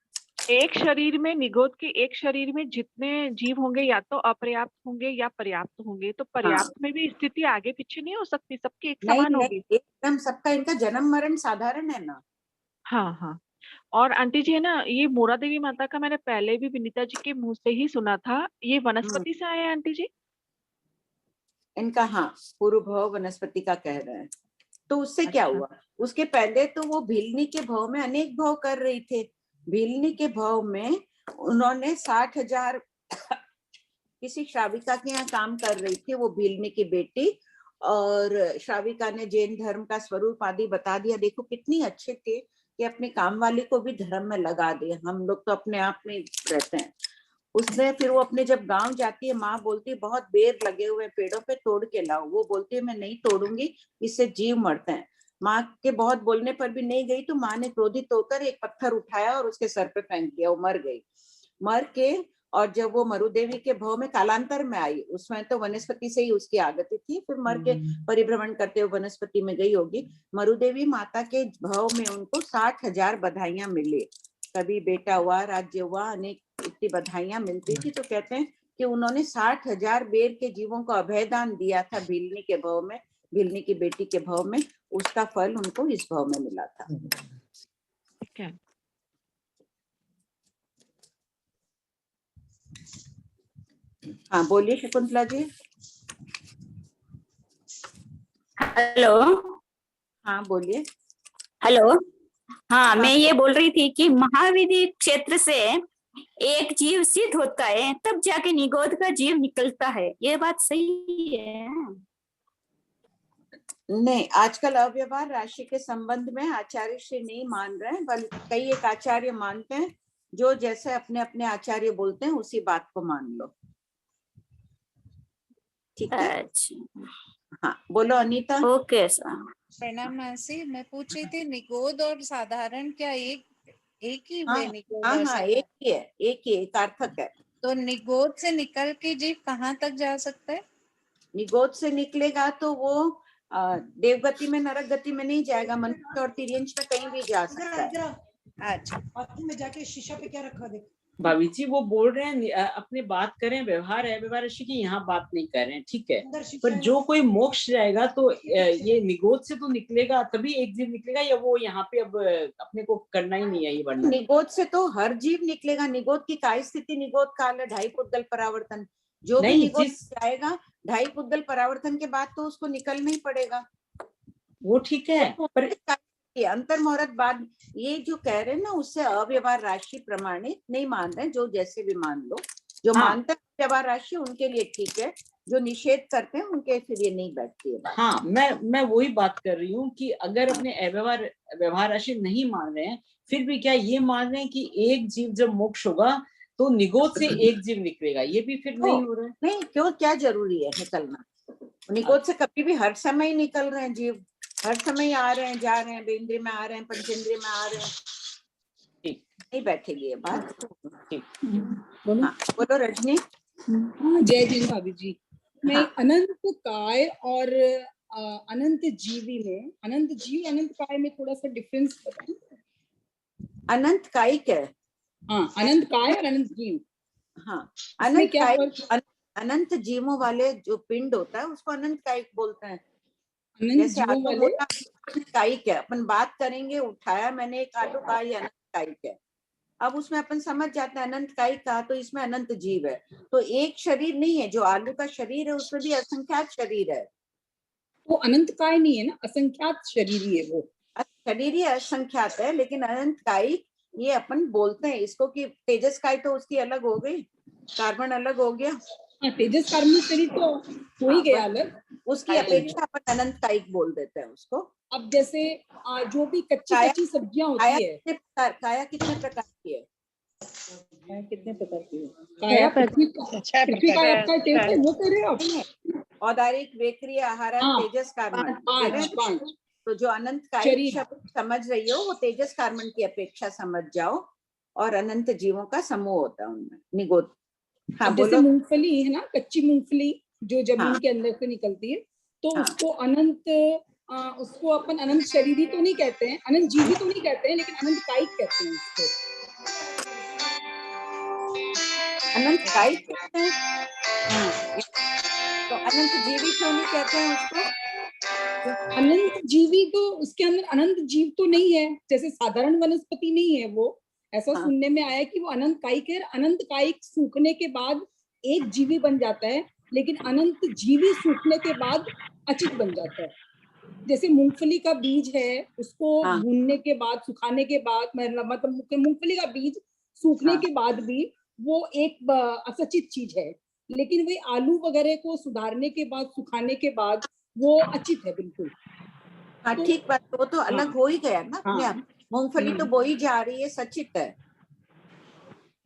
एक शरीर में, निगोद के एक शरीर में जितने जीव होंगे या तो अपर्याप्त होंगे या पर्याप्त होंगे, तो पर्याप्त में भी स्थिति आगे पीछे नहीं हो सकती, सबकी एक समान होगी? एकदम सबका, इनका जन्म मरण साधारण है ना। हाँ। और आंटी जी है ना, ये मोरा देवी माता का मैंने पहले भी विनीता जी के मुंह से ही सुना था, ये वनस्पति से आया है आंटी जी? इनका हाँ, पूर्व भव वनस्पति का कह रहे हैं। तो उससे क्या हुआ? उसके पहले तो वो भिलनी के भव में अनेक भव कर रही थे। भिलनी के भव में उन्होंने 60,000 किसी श्राविका के यहाँ काम कर रही थी, वो भिलनी की बेटी, और श्राविका ने जैन धर्म का स्वरूप आदि बता दिया। देखो कितनी अच्छे थे कि अपने काम वाली को भी धर्म में लगा दिया। हम लोग तो अपने आप में रहते हैं। उसने फिर वो अपने जब गांव जाती है, माँ बोलती है बहुत बेर लगे हुए पेड़ों पे, तोड़ के लाओ। वो बोलती है मैं नहीं तोड़ूंगी, इससे जीव मरते हैं। माँ के बहुत बोलने पर भी नहीं गई, तो माँ ने क्रोधित होकर एक पत्थर उठाया और उसके सर पे फेंक दिया। वो मर गई। मर के और जब वो मरुदेवी के भव में कालांतर में आई, उसमें तो वनस्पति से ही उसकी आगति थी, फिर मर के परिभ्रमण करते हुए वनस्पति में गई होगी। मरुदेवी माता के भव में उनको 60,000 बधाइयां मिली। कभी बेटा हुआ, राज्य हुआ, अनेक इतनी बधाइयां मिलती थी। तो कहते हैं कि उन्होंने 60,000 बेर के जीवों को अभयदान दिया था भिलनी के भव में, भिलनी की बेटी के भव में। उसका फल उनको इस भव में मिला था। हाँ, बोलिए शकुंतला जी। हेलो। हाँ बोलिए। हेलो। हाँ, मैं ये बोल रही थी कि महाविधि क्षेत्र से एक जीव सिद्ध होता है, तब जाके निगोद का जीव निकलता है, ये बात सही है? नहीं, आजकल अव्यवहार राशि के संबंध में आचार्य श्री नहीं मान रहे हैं, बल्कि कई एक आचार्य मानते हैं। जो जैसे अपने अपने आचार्य बोलते हैं उसी बात को मान लो। ठीक है। अच्छा, हाँ बोलो अनीता। Okay sir. प्रणाम मासी, मैं पूछ रही थी निगोद और साधारण क्या एक ही हाँ, वे निगोद? हाँ, एक ही है, एक ही सार्थक है। तो निगोद से निकल के जीव कहाँ तक जा सकता है? निगोद से निकलेगा तो वो देवगति में, नरक गति में नहीं जाएगा, मनुष्य और तिर्यंश में कहीं भी जा सकता है। अच्छा, बाथरूम में जाके शीशा पे क्या रखा देख। भाभी जी वो बोल रहे हैं अपने बात करें, व्यवहार है, व्यवहार ऋषि की यहाँ बात नहीं कर रहे हैं, ठीक है। पर जो कोई मोक्ष जाएगा तो ये निगोद से तो निकलेगा, तभी एक जीव निकलेगा, या वो यहाँ पे अब अपने को करना ही नहीं है ये वर्णन? निगोद से तो हर जीव निकलेगा। निगोद की काय स्थिति, निगोद काल है, 2.5 पुद्गल परावर्तन। जो भी निगोद जाएगा 2.5 पुद्गल परावर्तन के बाद तो उसको निकलना ही पड़ेगा। वो ठीक है, पर अंतर मुहूर्त बाद ये जो कह रहे हैं ना, उससे अव्यवहार राशि प्रमाणित नहीं मान रहे। जो जैसे भी मान लो, जो मानते हैं व्यवहार राशि उनके लिए ठीक है, जो निषेध करते हैं उनके फिर ये नहीं बैठती है। हाँ, मैं वही बात कर रही हूँ कि अगर अपने व्यवहार राशि नहीं मान रहे हैं, फिर भी क्या ये मान रहे हैं कि एक जीव जब मोक्ष होगा तो निगोद से एक जीव निकलेगा, ये भी फिर नहीं हो रहा है। नहीं, क्यों, क्या जरूरी है निकलना? निगोद से कभी भी हर समय निकल रहे हैं जीव, हर समय आ रहे हैं, जा रहे हैं, बेंद्रिय में आ रहे हैं, पंचेंद्रिय में आ रहे हैं। ठीक, नहीं बैठेगी ये बात। ठीक, बोलो रजनी। हाँ, जय जय भाभी जी। मैं अनंत काय और अनंत जीवी में, अनंत जीव अनंत काय में थोड़ा सा डिफरेंस बताएं। अनंत कायिक है। हाँ, अनंत काय और अनंत जीव। हाँ, अनंत कायिक, अनंत जीवों वाले जो पिंड होता है उसको अनंत कायिक बोलते हैं। जैसे आलू मोटा कायिक है, अपन बात करेंगे, उठाया मैंने एक आलू का, ये अनंत कायिक है। अब उसमें अपन समझ जाते हैं अनंत कायिक कहा तो इसमें अनंत जीव है। तो एक शरीर नहीं है, जो आलू का शरीर है उसमें भी असंख्यात शरीर है। वो अनंत काय नहीं है ना, असंख्यात शरीरी है वो। शरीर ही असंख्यात है, लेकिन अनंत कायिक ये अपन बोलते हैं इसको कि तेजस काय तो उसकी अलग हो गई, कार्बन अलग हो गया। तेजस कार्बन शरीर तो हो ही गया अलग, उसकी अपेक्षा अपन अनंत कायिक बोल देते हैं उसको। अब जैसे जो भी कच्ची सब्जियां होती है, काया कितने प्रकार की है? कितने प्रकार की है? काया पृथ्वी का आपका टेस्ट है, वो कर रहे हो आप? औदारिक, वेक्रिय, आहार, तेजस कार्बन, पांच। तो जो अनंत कायिक शब्द समझ रही हो वो तेजस कार्बन की अपेक्षा समझ जाओ, और अनंत जीवों का समूह होता है उनमें निगोद। हाँ, जैसे मूंगफली है ना, कच्ची मूंगफली जो जमीन के अंदर से निकलती है, तो उसको अनंत, उसको अपन अनंत शरीरी तो नहीं कहते हैं, अनंत जीवी तो नहीं कहते हैं, लेकिन अनंत कायिक कहते हैं उसको। अनंत कायिक कहते हैं। तो अनंत जीवी क्यों नहीं कहते हैं उसको? अनंत जीवी तो उसके अंदर अनंत जीव तो नहीं है, जैसे साधारण वनस्पति नहीं है वो। ऐसा सुनने में आया कि वो अनंत कायिक है। अनंत कायिक सूखने के बाद एक जीवी बन जाता है, लेकिन अनंत जीवी सूखने के बाद अचित बन जाता है। जैसे मूंगफली का बीज है, उसको भूनने के बाद, सुखाने के बाद, मतलब मूंगफली का बीज सूखने के बाद भी वो एक असचित चीज है, लेकिन वही आलू वगैरह को सुधारने के बाद, सुखाने के बाद वो अचित है बिल्कुल। हाँ, ठीक बात, वो तो अलग हो ही गया ना अपने आप। मूंगफली तो बोई जा रही है, सचित है।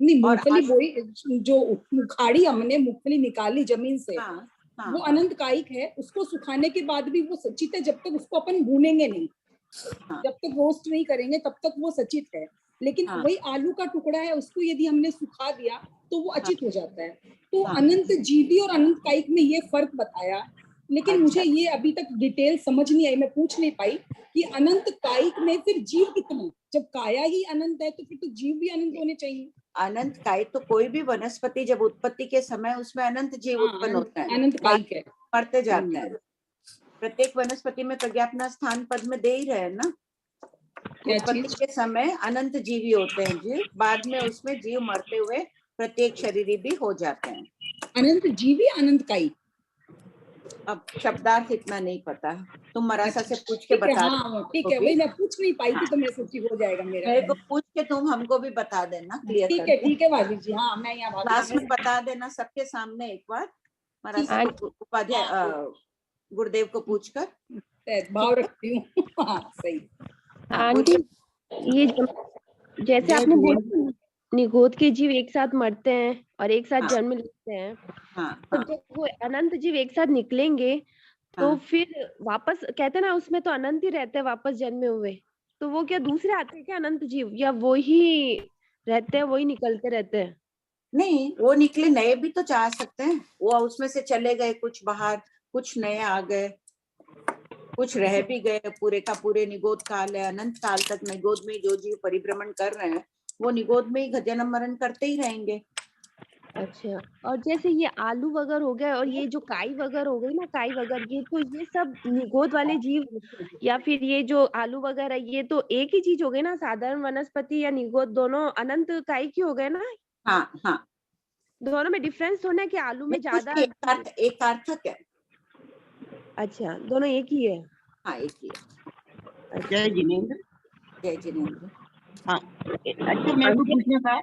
नहीं, मूंगफली बोई, जो उखाड़ी हमने मूंगफली निकाली जमीन से, वो अनंत कायिक है। उसको सुखाने के बाद भी वो सचित है, जब तक उसको अपन भूनेंगे नहीं, जब तक रोस्ट नहीं करेंगे तब तक वो सचित है। लेकिन वही आलू का टुकड़ा है, उसको यदि हमने सुखा दिया तो वो अचित हो जाता है। तो अनंत जीवी और अनंत कायिक में ये फर्क बताया, लेकिन मुझे ये अभी तक डिटेल समझ नहीं आई, मैं पूछ नहीं पाई कि अनंत कायिक में फिर जीव कितने? जब काया ही अनंत है तो फिर तो जीव भी अनंत होने चाहिए। अनंत कायिक तो कोई भी वनस्पति जब उत्पत्ति के समय उसमें अनंत जीव उत्पन्न होता है, अनंत कायिक है, मरते जाते हैं। प्रत्येक वनस्पति में प्रज्ञापना स्थान पद में दे ही रहे हैं ना। उत्पत्ति के समय अनंत जीवी होते हैं जीव, बाद में उसमें जीव मरते हुए प्रत्येक शरीरी भी हो जाते हैं। अनंत जीवी, अनंत कायिक, अब शब्दार्थ इतना नहीं पता, तुम मरासा से पूछ के बता दो। ठीक है, वही मैं पूछ नहीं पाई थी, तो मैं सोची हो जाएगा मेरा। मेरे को पूछ के तुम हमको भी बता देना क्लियर करके। ठीक है भाभी जी। हाँ, मैं यहाँ क्लास में बता देना सबके सामने एक बार, मरासा उपाध्याय गुरुदेव को पूछकर भाव रखती हूँ। हाँ, सही। आंटी, ये जैसे आपने बोला निगोद के जीव एक साथ मरते हैं और एक साथ जन्म लेते हैं, तो जब वो अनंत जीव एक साथ निकलेंगे तो फिर वापस कहते हैं ना, उसमें तो अनंत ही रहते हैं वापस जन्मे हुए, तो वो क्या दूसरे आते हैं क्या अनंत जीव, या वो ही रहते हैं, वही निकलते रहते हैं? नहीं, वो निकले नए भी तो चाह सकते हैं, वो उसमें से चले गए कुछ बाहर, कुछ नए आ गए, कुछ रह भी गए। पूरे का पूरे निगोद काल है, अनंत काल तक निगोद में जो जीव परिभ्रमण कर रहे हैं वो निगोद में ही जन्म मरण करते ही रहेंगे। अच्छा, और जैसे ये आलू वगैरह हो गया और ये जो काई वगैरह हो गई ना, काई वगैरह, ये तो ये सब निगोद वाले जीव, या फिर ये जो आलू वगैरह ये तो एक ही चीज हो गई ना, साधारण वनस्पति या निगोद दोनों अनंत काई की हो गए ना? हाँ हाँ, दोनों में डिफरेंस होना है कि आलू में ज्यादा एक सार्थक है। अच्छा, दोनों एक ही है? हाँ, एक ही है। जय जिनेंद्र। जय जिनेंद्र। हाँ, अच्छा मेरे को पूछना था,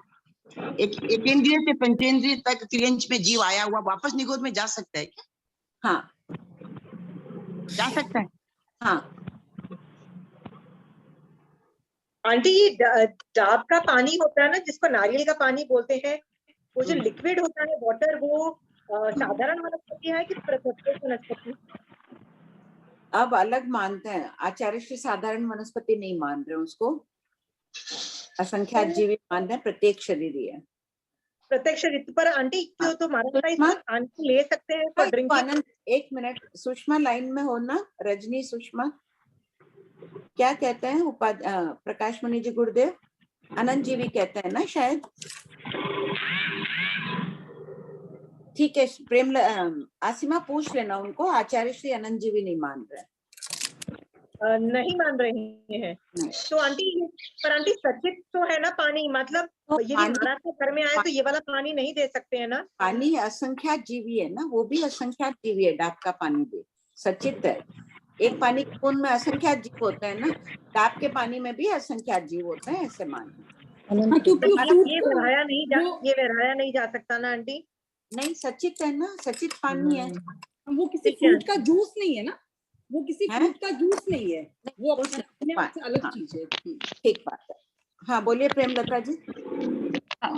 एक इंद्रिय से पंचेंद्रिय तक त्रियंच में जीव आया हुआ वापस निगोद में जा सकता है क्या? हाँ, जा सकता है। हाँ आंटी, ये डाब का पानी होता है ना, जिसको नारियल का पानी बोलते हैं, वो जो लिक्विड होता है वाटर, वो साधारण वनस्पति है कि प्रत्यक्ष वनस्पति? अब अलग मानते हैं, आचार्य श्री साधारण वनस्पति नहीं मान रहे उसको, असंख्यात जीवी मान रहे हैं, प्रत्येक शरीरी है। प्रत्येक शरीर पर आंटी क्यों, तो हमारा आंटी ले सकते हैं फॉर ड्रिंकिंग? एक मिनट, सुषमा लाइन में हो ना, रजनी सुषमा क्या कहते हैं प्रकाश मणि जी गुरुदेव? अनंत जीवी कहते हैं ना शायद। ठीक है, प्रेम आसिमा पूछ लेना उनको, आचार्य श्री अनंत जीवी नहीं मान रहे। नहीं मान रहे हैं तो आंटी, पर आंटी सचित तो है ना पानी, मतलब यदि हमारा तो घर में आए तो ये वाला पानी नहीं दे सकते हैं ना? पानी असंख्यात जीवी है ना, वो भी असंख्यात जीवी है, डाब का पानी भी सचित है। एक पानी की बूंद में असंख्यात जीव होते हैं ना, डाब के पानी में भी असंख्यात जीव होते हैं, ऐसे मानिए। ये बहाया नहीं जा सकता ना आंटी? नहीं, सचित है ना, सचित पानी है। वो किसी फ्रूट का जूस नहीं है ना, वो किसी फ्रूट का जूस नहीं है, वो अपने आप से अलग चीज है। ठीक बात है। हाँ बोलिए प्रेमलता जी।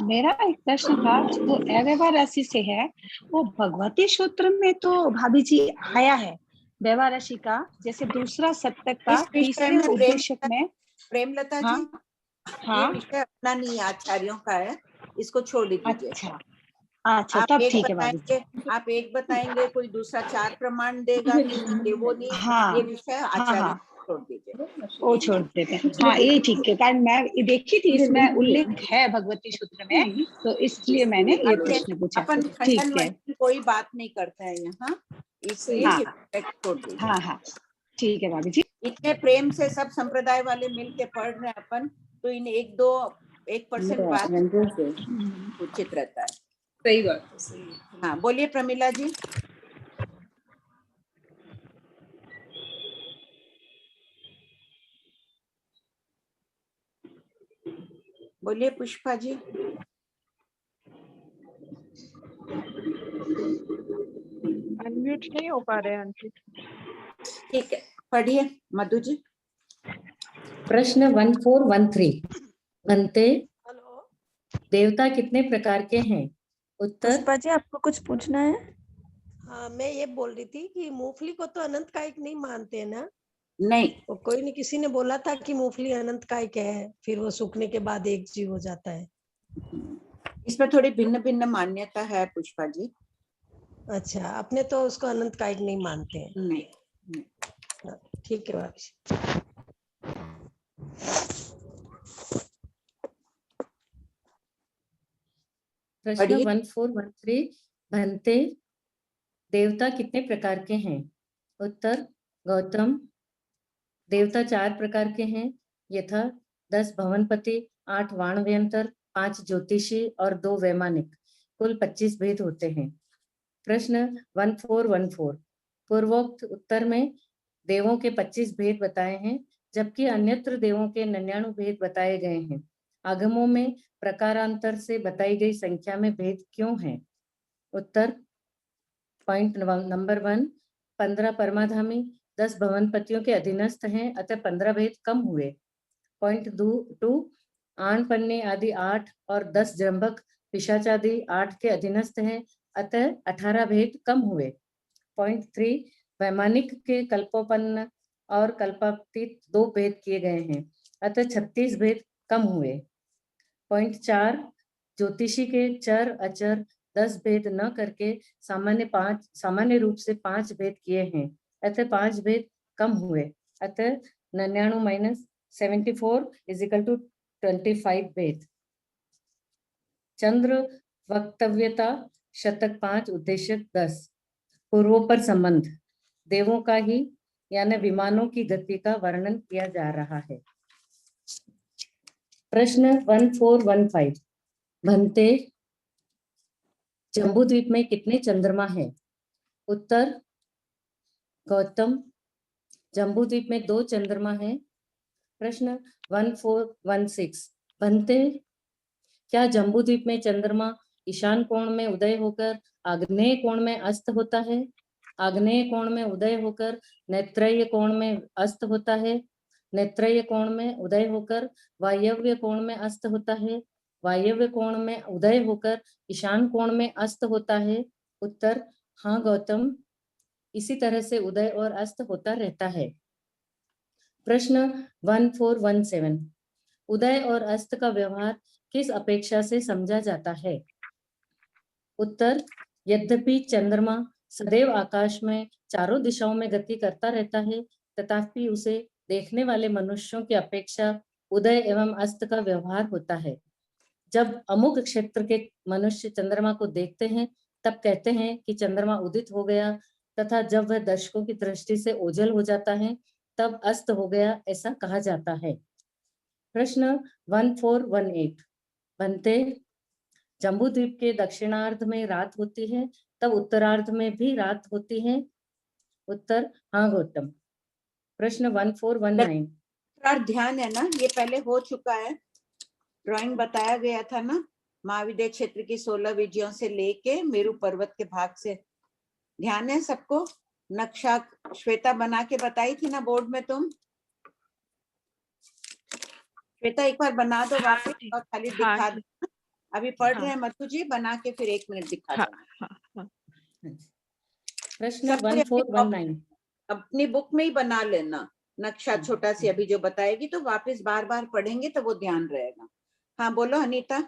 मेरा एक प्रश्न था जो अव्यवहार राशि से है, वो भगवती सूत्र में तो भाभी जी आया है व्यवहार राशि का, जैसे दूसरा सप्तक का तीसरे उद्देश्य में। प्रेमलता जी, ये विषय अपना नहीं आचार्यों का है, इसको छोड़ दीजिए। अच्छा तब ठीक है भाभी जी। आप एक बताएंगे, कोई दूसरा 4 प्रमाण देगा, वो नहीं, ये विषय आचार्य छोड़ दीजिए, वो छोड़ देते हैं। हाँ ये ठीक है, कारण मैं देखी थी इसमें उल्लेख है भगवती सूत्र में, तो इसलिए मैंने ये प्रश्न पूछा। अपन खंडन की कोई बात नहीं करते हैं यहाँ, इसलिए छोड़ दीजिए। हाँ ठीक है भाभी जी। इतने प्रेम से सब संप्रदाय वाले मिल के पढ़ रहे हैं अपन, तो इन 1% बात उचित रहता है। सही बात है, सही। हाँ बोलिए प्रमिला जी। बोलिए पुष्पा जी। अनम्यूट नहीं हो पा रहे हैं आंटी। ठीक है, पढ़िए मधु जी। प्रश्न 1413, बनते देवता कितने प्रकार के हैं? उत्तर। पुष्पा जी आपको कुछ पूछना है? हाँ, मैं ये बोल रही थी कि मूंगफली को तो अनंत कायिक नहीं मानते हैं ना? नहीं, वो कोई नहीं, किसी ने बोला था कि मूंगफली अनंत कायिक है, फिर वो सूखने के बाद एक जीव हो जाता है। इसमें थोड़ी भिन्न भिन्न मान्यता है पुष्पा जी। अच्छा, अपने तो उसको अनंत कायिक नहीं मानते हैं। नहीं। ठीक है भाभी। प्रश्न 1413, बनते देवता कितने प्रकार के हैं? उत्तर। गौतम, देवता 4 प्रकार के हैं, यथा 10 भवनपति, 8 वाणव्यंतर, 5 ज्योतिषी और 2 वैमानिक, कुल 25 भेद होते हैं। प्रश्न 1414, पूर्वोक्त उत्तर में देवों के 25 भेद बताए हैं, जबकि अन्यत्र देवों के 99 भेद बताए गए हैं। आगमों में प्रकारांतर से बताई गई संख्या में भेद क्यों है? उत्तर। पॉइंट नंबर 1, 15 परमाधामी 10 भवनपतियों के अधीनस्थ हैं, अतः 15 भेद कम हुए। पॉइंट 2, आण पन्ने आदि 8 और 10 जंबक पिशाचादि 8 के अधीनस्थ हैं, अतः 18 भेद कम हुए। पॉइंट 3, वैमानिक के कल्पोपन्न और कल्पातीत 2 भेद किए गए हैं, अतः 36 भेद कम हुए। पॉइंट 4, ज्योतिषी के चर अचर 10 भेद न करके सामान्य रूप से 5 भेद किए हैं, अतः 5 भेद कम हुए, अतः 99 - 74 = 25 भेद। चंद्र वक्तव्यता शतक 5 उद्देश्य 10, पूर्वोपर संबंध, देवों का ही यानी विमानों की गति का वर्णन किया जा रहा है। प्रश्न 1415, भन्ते जम्बूद्वीप में कितने चंद्रमा हैं? उत्तर। गौतम, जम्बूद्वीप में 2 चंद्रमा हैं। प्रश्न 1416, भन्ते क्या जम्बूद्वीप में चंद्रमा ईशान कोण में उदय होकर आग्नेय कोण में अस्त होता है, आग्नेय कोण में उदय होकर नेत्रय कोण में अस्त होता है, नेत्रय कोण में उदय होकर वायव्य कोण में अस्त होता है, वायव्य कोण में उदय होकर ईशान कोण में अस्त होता है? उत्तर हाँ गौतम, इसी तरह से उदय और अस्त होता रहता है। प्रश्न 1417, उदय और अस्त का व्यवहार किस अपेक्षा से समझा जाता है? उत्तर यद्यपि चंद्रमा सदैव आकाश में चारों दिशाओं में गति करता रहता है, तथापि उसे देखने वाले मनुष्यों की अपेक्षा उदय एवं अस्त का व्यवहार होता है। जब अमुक क्षेत्र के मनुष्य चंद्रमा को देखते हैं तब कहते हैं कि चंद्रमा उदित हो गया, तथा जब वह दर्शकों की दृष्टि से ओझल हो जाता है तब अस्त हो गया, ऐसा कहा जाता है। प्रश्न 1418, बनते जम्बूद्वीप के दक्षिणार्ध में रात होती है तब उत्तरार्ध में भी रात होती है? उत्तर हाँ गौतम। प्रश्न 1419, ध्यान है ना, ये पहले हो चुका है, ड्राइंग बताया गया था ना, महाविद्य क्षेत्र की 16 विजयों से लेके मेरू पर्वत के भाग से। ध्यान है सबको? नक्शा श्वेता बना के बताई थी ना बोर्ड में तुम? श्वेता एक बार बना दो वापस और खाली दिखा दो। अभी पढ़ रहे हैं मधु जी, बना के फिर 1 मिनट दिखा दो। प्रश्न 1419, अपनी बुक में ही बना लेना नक्शा छोटा सी, अभी जो बताएगी तो वापस बार बार पढ़ेंगे तो वो ध्यान रहेगा। हाँ बोलो अनीता।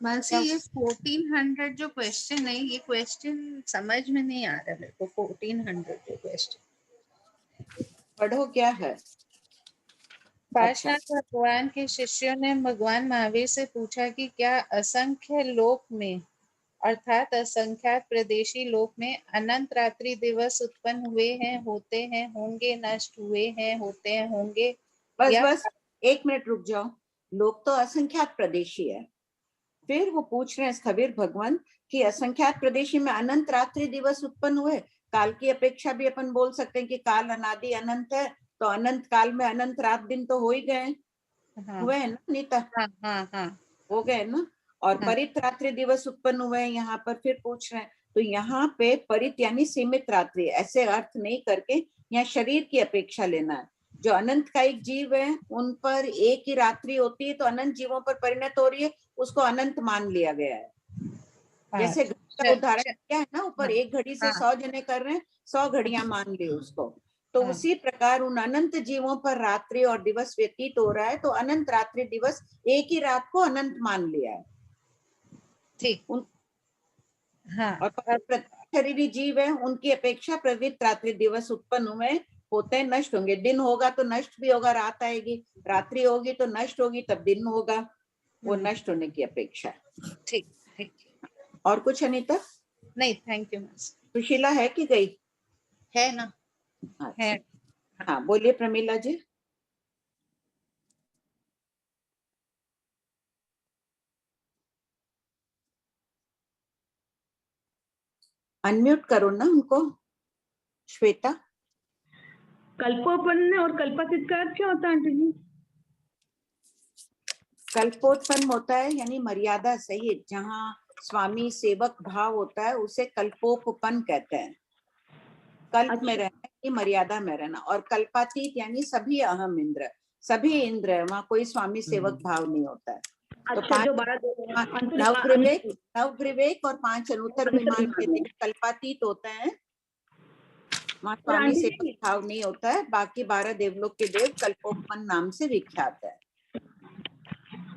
मानसी, ये 1400 जो क्वेश्चन है, ये क्वेश्चन समझ में नहीं आ रहा मेरे को। 1400 जो क्वेश्चन पढ़ो क्या है। पार्श्वनाथ भगवान के शिष्यों ने भगवान महावीर से पूछा कि क्या असंख्य लोक में अर्थात असंख्यात प्रदेशी लोक में अनंत रात्रि दिवस उत्पन्न हुए हैं, होते हैं, होंगे, नष्ट हुए हैं, होते हैं, होंगे? बस 1 मिनट रुक जाओ। लोग तो असंख्यात प्रदेशी है, फिर वो पूछ रहे हैं खबीर भगवान कि असंख्यात प्रदेशी में अनंत रात्रि दिवस उत्पन्न हुए। काल की अपेक्षा भी अपन बोल सकते हैं कि काल अनादि अनंत है, तो अनंत काल में अनंत रात दिन तो हो ही गए। हुए है ना नीता? हाँ हो गए ना। और परित रात्रि दिवस उत्पन्न हुए हैं यहाँ पर, फिर पूछ रहे हैं। तो यहाँ पे परित यानी सीमित रात्रि, ऐसे अर्थ नहीं करके यहाँ शरीर की अपेक्षा लेना है। जो अनंत कायिक जीव है उन पर एक ही रात्रि होती है, तो अनंत जीवों पर परिणत हो रही है, उसको अनंत मान लिया गया है। जैसे घड़ी का उदाहरण क्या है ना, ऊपर एक घड़ी से 100 जने कर रहे हैं, 100 घड़ियां मान ली उसको। तो उसी प्रकार उन अनंत जीवों पर रात्रि और दिवस व्यतीत हो रहा है, तो अनंत रात्रि दिवस एक ही रात को अनंत मान लिया है। ठीक। और शरीरी जीव है, उनकी अपेक्षा प्रवृत्त रात्रि दिवस उत्पन्न हुए, होते हैं, नष्ट होंगे। दिन होगा तो नष्ट भी होगा, रात आएगी, रात्रि होगी तो नष्ट होगी, तब दिन होगा, वो नष्ट होने की अपेक्षा। ठीक। और कुछ अनीता? नहीं, थैंक यू। सुशीला है कि गई? है ना। है। हाँ बोलिए प्रमीला जी। अनम्यूट करो ना उनको। श्वेता। कल्पोपन्न और कल्पातीत का अर्थ क्या होता है आंटी जी? कल्पोत्पन्न होता है यानी मर्यादा सहित, जहाँ स्वामी सेवक भाव होता है उसे कल्पोपन्न कहते हैं। कल्प में रहना कि मर्यादा में रहना। और कल्पातीत यानी सभी अहम इंद्र, सभी इंद्र है, वहाँ कोई स्वामी सेवक भाव नहीं होता है। तो नवग्रीवेक और 5 अनुत्तर विमान के देव कल्पातीत होते हैं, वहाँ स्वामी सेवक भाव नहीं होता है। बाकी 12 देवलोक के देव कल्पोपन्न नाम से विख्यात है।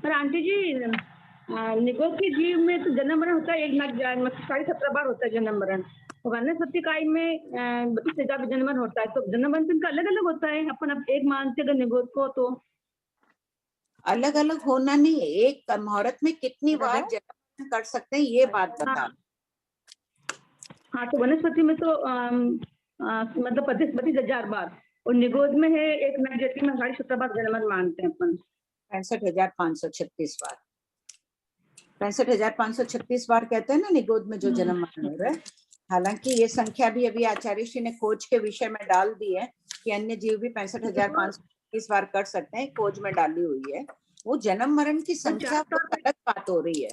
पर आंटी जी, निगोद के जीव में तो जन्म मरण होता है, एक लाख 17.5 बार होता है जन्म मरण। सत्य काय में 32,000 जन्म मरण होता है, तो जन्म मरण इनका अलग अलग होता है। अपन अब एक मानते अगर निगोद को, तो अलग अलग होना नहीं है, एक मुहूर्त में कितनी बार जन्म कर सकते हैं ये बात बता। हाँ, तो वनस्पति में तो मतलब 32,000 बार, और निगोद में है 1,17,000 में 17.5 बार जन्म मानते हैं अपन। 65,536 बार। 65,536 बार कहते हैं ना निगोद में जो जन्म मरण हो रहा है। हालांकि ये संख्या भी अभी आचार्य श्री ने खोज के विषय में डाल दी है कि अन्य जीव भी 65,536 बार कर सकते हैं, खोज में डाली हुई है। वो जन्म मरण की संख्या अलग बात हो रही है।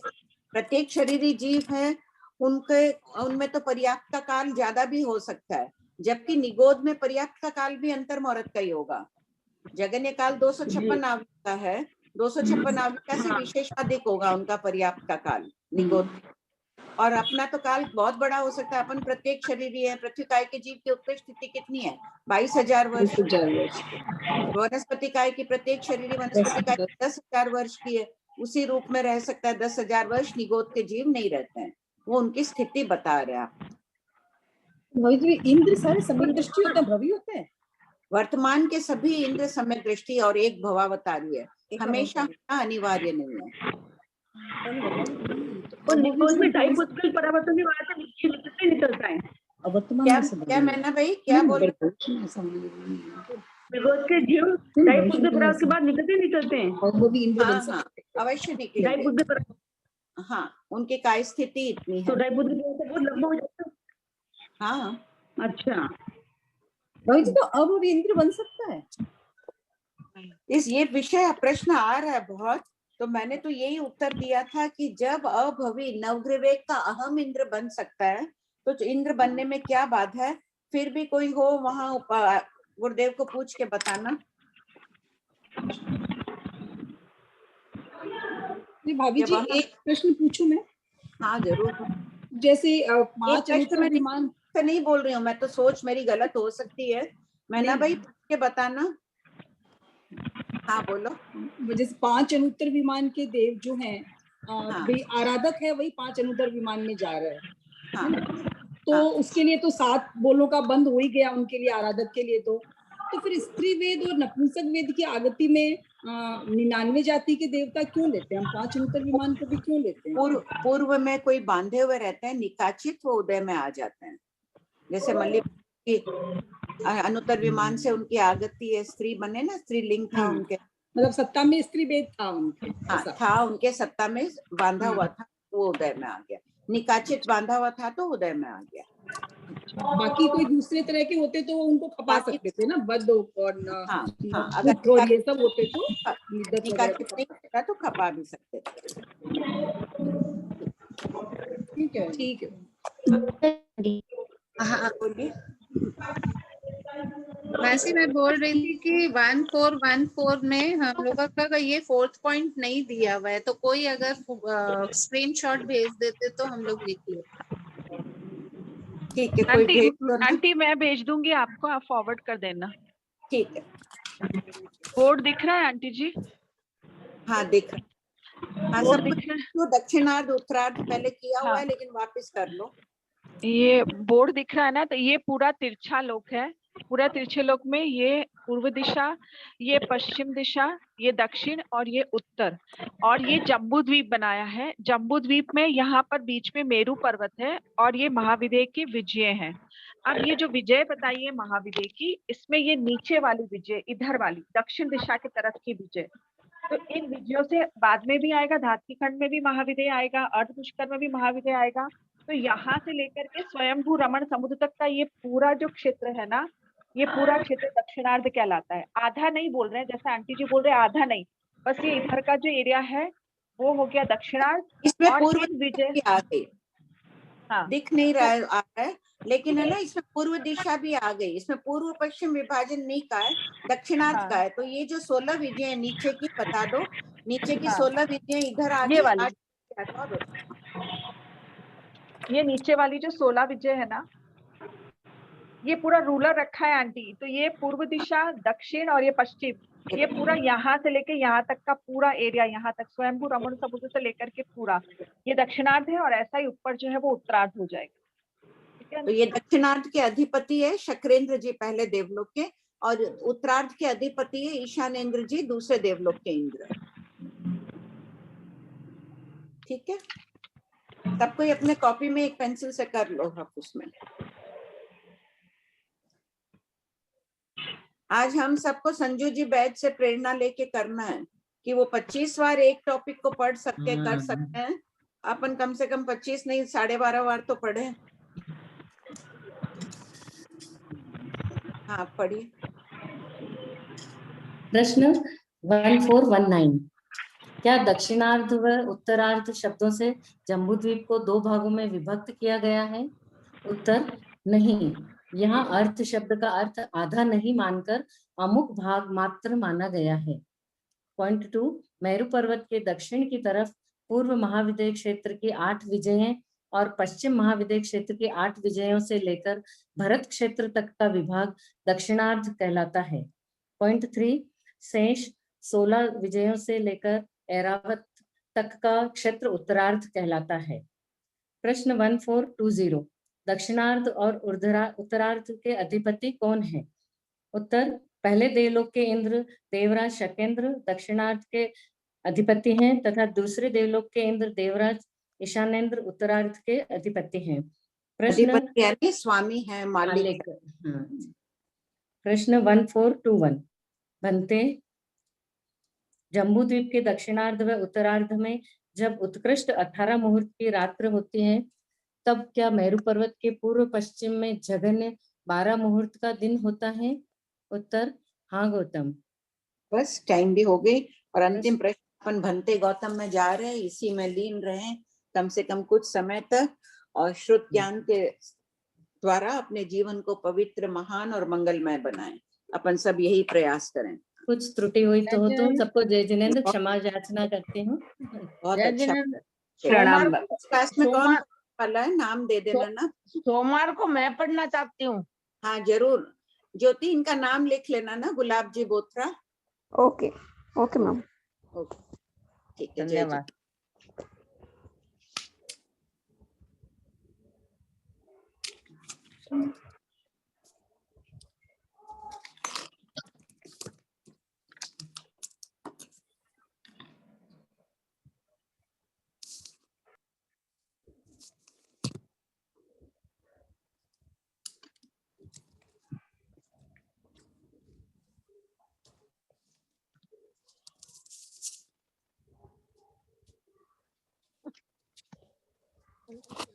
प्रत्येक शरीरी जीव है उनमें तो पर्याप्त का काल ज्यादा भी हो सकता है, जबकि निगोद में पर्याप्त का काल भी अंतर मुहूर्त का ही होगा। जगन्य काल 256 नाविक का है, 256 नाविका से विशेषाधिक होगा उनका पर्याप्त का काल निगोद। और अपना तो काल बहुत बड़ा हो सकता है। अपन प्रत्येक शरीरी है, पृथ्वी काय के जीव की उत्कृष्ट स्थिति कितनी है? 22,000 वर्ष। वनस्पति काय की प्रत्येक शरीरी वनस्पति काय 10,000 वर्ष की है, उसी रूप में रह सकता है। 10,000 वर्ष निगोद के जीव नहीं रहते हैं, वो उनकी स्थिति बता रहे हैं आप। इंद्र सारे समय दृष्टि होते हैं, भवी होते हैं। वर्तमान के सभी इंद्र समय दृष्टि और एक भवावतारी है, हमेशा अनिवार्य नहीं है। और निगोद में ढाई पुष्कल परावर्तन भी वहां से निकलता है। क्या मैंने भाई क्या बोल निगोद के जीव ढाई पुष्कल परावर्तन के बाद निकलते हैं। हाँ, अवश्य निकलेंगे। हाँ, उनकी काय स्थिति इतनी है। तो ढाई पुष्कल बहुत लंबा हो जाता है। हाँ, अच्छा भाई जी, तो अब वो इंद्र बन सकता है? ये विषय प्रश्न आ रहा है बहुत, तो मैंने तो यही उत्तर दिया था कि जब अभवी नवग्रवेक का अहम इंद्र बन सकता है, तो इंद्र बनने में क्या बाधा है? फिर भी कोई हो वहां गुरुदेव को पूछ के बताना। भाभी जी, एक प्रश्न पूछूं मैं? हाँ जरूर। जैसे 5 विमान से नहीं बोल रही हूँ मैं, तो सोच मेरी गलत हो सकती है। मैंने भाई पूछ के बताना। हाँ बोलो। जैसे 5 अनुत्तर विमान के देव जो हैं, भाई आराधक है, वही 5 अनुत्तर विमान में जा रहे हैं। तो उसके लिए तो 7 बोलों का बंद हो ही गया उनके लिए, आराधक के लिए। तो फिर स्त्री वेद और नपुंसक वेद की आगति में 99 जाति के देवता क्यों लेते हैं हम? 5 अनुत्तर विमान को भी क्यों लेते हैं? पूर्व में कोई बांधे हुए रहते हैं, निकाचित वो उदय में आ जाते हैं। जैसे मल्लिक की अनुत्तर विमान से उनकी आगति है, स्त्री बने ना, स्त्रीलिंग था उनके, मतलब सत्ता में स्त्री वेद था उनके। था उनके सत्ता में बांधा हुआ था, वो उदय में आ गया। निकाचित बांधा हुआ था तो उदय में आ गया। बाकी कोई दूसरे तरह के होते तो उनको खपा सकते थे ना, बद्ध और अगर ये सब होते तो निकाचित नहीं होता तो खपा भी सकते थे। ठीक है। हाँ बोलिए। वैसे मैं बोल रही थी कि 1414 में हम लोगों का ये 4th पॉइंट नहीं दिया हुआ है, तो कोई अगर स्क्रीनशॉट भेज देते तो हम लोग लिख लेते। ठीक है, कोई भेज दो ना। आंटी मैं भेज दूंगी आपको, आप फॉरवर्ड कर देना। ठीक है। बोर्ड दिख रहा है आंटी जी? हाँ दिख रहा है। हाँ सब कुछ दक्षिणार्ध उत्तरार्ध पहले किया हुआ है, लेकिन वापस कर लो। ये बोर्ड दिख रहा है ना, तो ये पूरा तिरछा लोक है। पूरा तिरछे लोक में ये पूर्व दिशा, ये पश्चिम दिशा, ये दक्षिण और ये उत्तर, और ये जम्बू द्वीप बनाया है। जम्बू द्वीप में यहाँ पर बीच में मेरू पर्वत है और ये महाविदेह की विजय है। अब ये जो विजय बताई है महाविदेह की, इसमें ये नीचे वाली विजय, इधर वाली दक्षिण दिशा की तरफ की विजय, तो इन विजयों से बाद में भी आएगा, धात्की खंड में भी महाविदेह आएगा, अर्धपुष्कर में भी महाविदेह आएगा। तो यहाँ से लेकर के स्वयंभू रमण समुद्र तक का ये पूरा जो क्षेत्र है ना, ये पूरा क्षेत्र दक्षिणार्ध कहलाता है। आधा नहीं बोल रहे हैं, जैसे आंटी जी बोल रहे हैं आधा नहीं, बस ये इधर का जो एरिया है वो हो गया दक्षिणार्ध। इसमें पूर्व विजय आ गई। हाँ दिख नहीं रहा है, आ रहा है, लेकिन है ना इसमें पूर्व दिशा भी आ गई। इसमें पूर्व पश्चिम विभाजन नहीं का है, दक्षिणार्थ का है। तो ये जो 16 विजय नीचे की बता दो, नीचे की 16 विजय इधर आ गई। ये नीचे वाली जो 16 विजय है ना, ये पूरा रूलर रखा है आंटी। तो ये पूर्व दिशा, दक्षिण और ये पश्चिम, ये पूरा यहाँ से लेके यहाँ तक का पूरा एरिया, यहाँ तक स्वयंभू रमण समुद्र से लेकर के पूरा ये दक्षिणार्ध है, और ऐसा ही ऊपर जो है वो उत्तरार्ध हो जाएगा। तो ये दक्षिणार्ध के अधिपति है शक्रेंद्र जी पहले देवलोक के, और उत्तरार्ध के अधिपति है ईशानेंद्र जी दूसरे देवलोक के इंद्र। ठीक है, सबको अपने कॉपी में एक पेंसिल से कर लो आप उसमें। आज हम सबको संजू जी बैच से प्रेरणा लेके करना है कि वो 25 बार एक टॉपिक को पढ़ सकते कर सकते हैं। अपन कम से कम 25 नहीं 12.5 बार तो पढ़े। हाँ पढ़िए। प्रश्न 1419। क्या दक्षिणार्ध व उत्तरार्ध शब्दों से जम्बूद्वीप को 2 भागों में विभक्त किया गया है? उत्तर नहीं, यहाँ अर्थ शब्द का अर्थ आधा नहीं मानकर अमुक भाग मात्र माना गया है। पॉइंट 2, मेरू पर्वत के दक्षिण की तरफ पूर्व महाविद्य क्षेत्र की 8 विजयें और पश्चिम महाविद्य क्षेत्र की 8 विजयों से लेकर भरत क्षेत्र तक का विभाग दक्षिणार्ध कहलाता है। पॉइंट 3, शेष 16 विजयों से लेकर ऐरावत तक का क्षेत्र उत्तरार्ध कहलाता है। प्रश्न 1420, दक्षिणार्ध और उत्तरार्ध के अधिपति कौन है? उत्तर, पहले देवलोक के इंद्र देवराज शकेंद्र दक्षिणार्ध के अधिपति हैं तथा दूसरे देवलोक के इंद्र देवराज ईशानेंद्र उत्तरार्ध के अधिपति हैं। प्रश्न यानी स्वामी है, मालिक। हाँ। प्रश्न 1421, भन्ते, जम्बूद्वीप के दक्षिणार्ध व उत्तरार्ध में जब उत्कृष्ट 18 मुहूर्त की रात्र होती है, तब क्या मेरू पर्वत के पूर्व पश्चिम में जघन्य 12 मुहूर्त का दिन होता है? उत्तर, हाँ गौतम। बस टाइम भी हो गई और अंतिम प्रश्न अपन भन्ते गौतम में जा रहे हैं, इसी में लीन रहे कम से कम कुछ समय तक और श्रुत ज्ञान के द्वारा अपने जीवन को पवित्र, महान और मंगलमय बनाएं। अपन सब यही प्रयास करें। कुछ त्रुटि हुई तो सबको जय जिनेंद्र क्षमा याचना करती हूँ। बहुत अच्छा। क्लास में कौन वाला है, नाम दे देना ना। सोमवार को मैं पढ़ना चाहती हूँ। हाँ जरूर, ज्योति इनका नाम लिख लेना ना, Gulab ji Bothra. Okay okay ma'am. ठीक है, धन्यवाद। Thank you.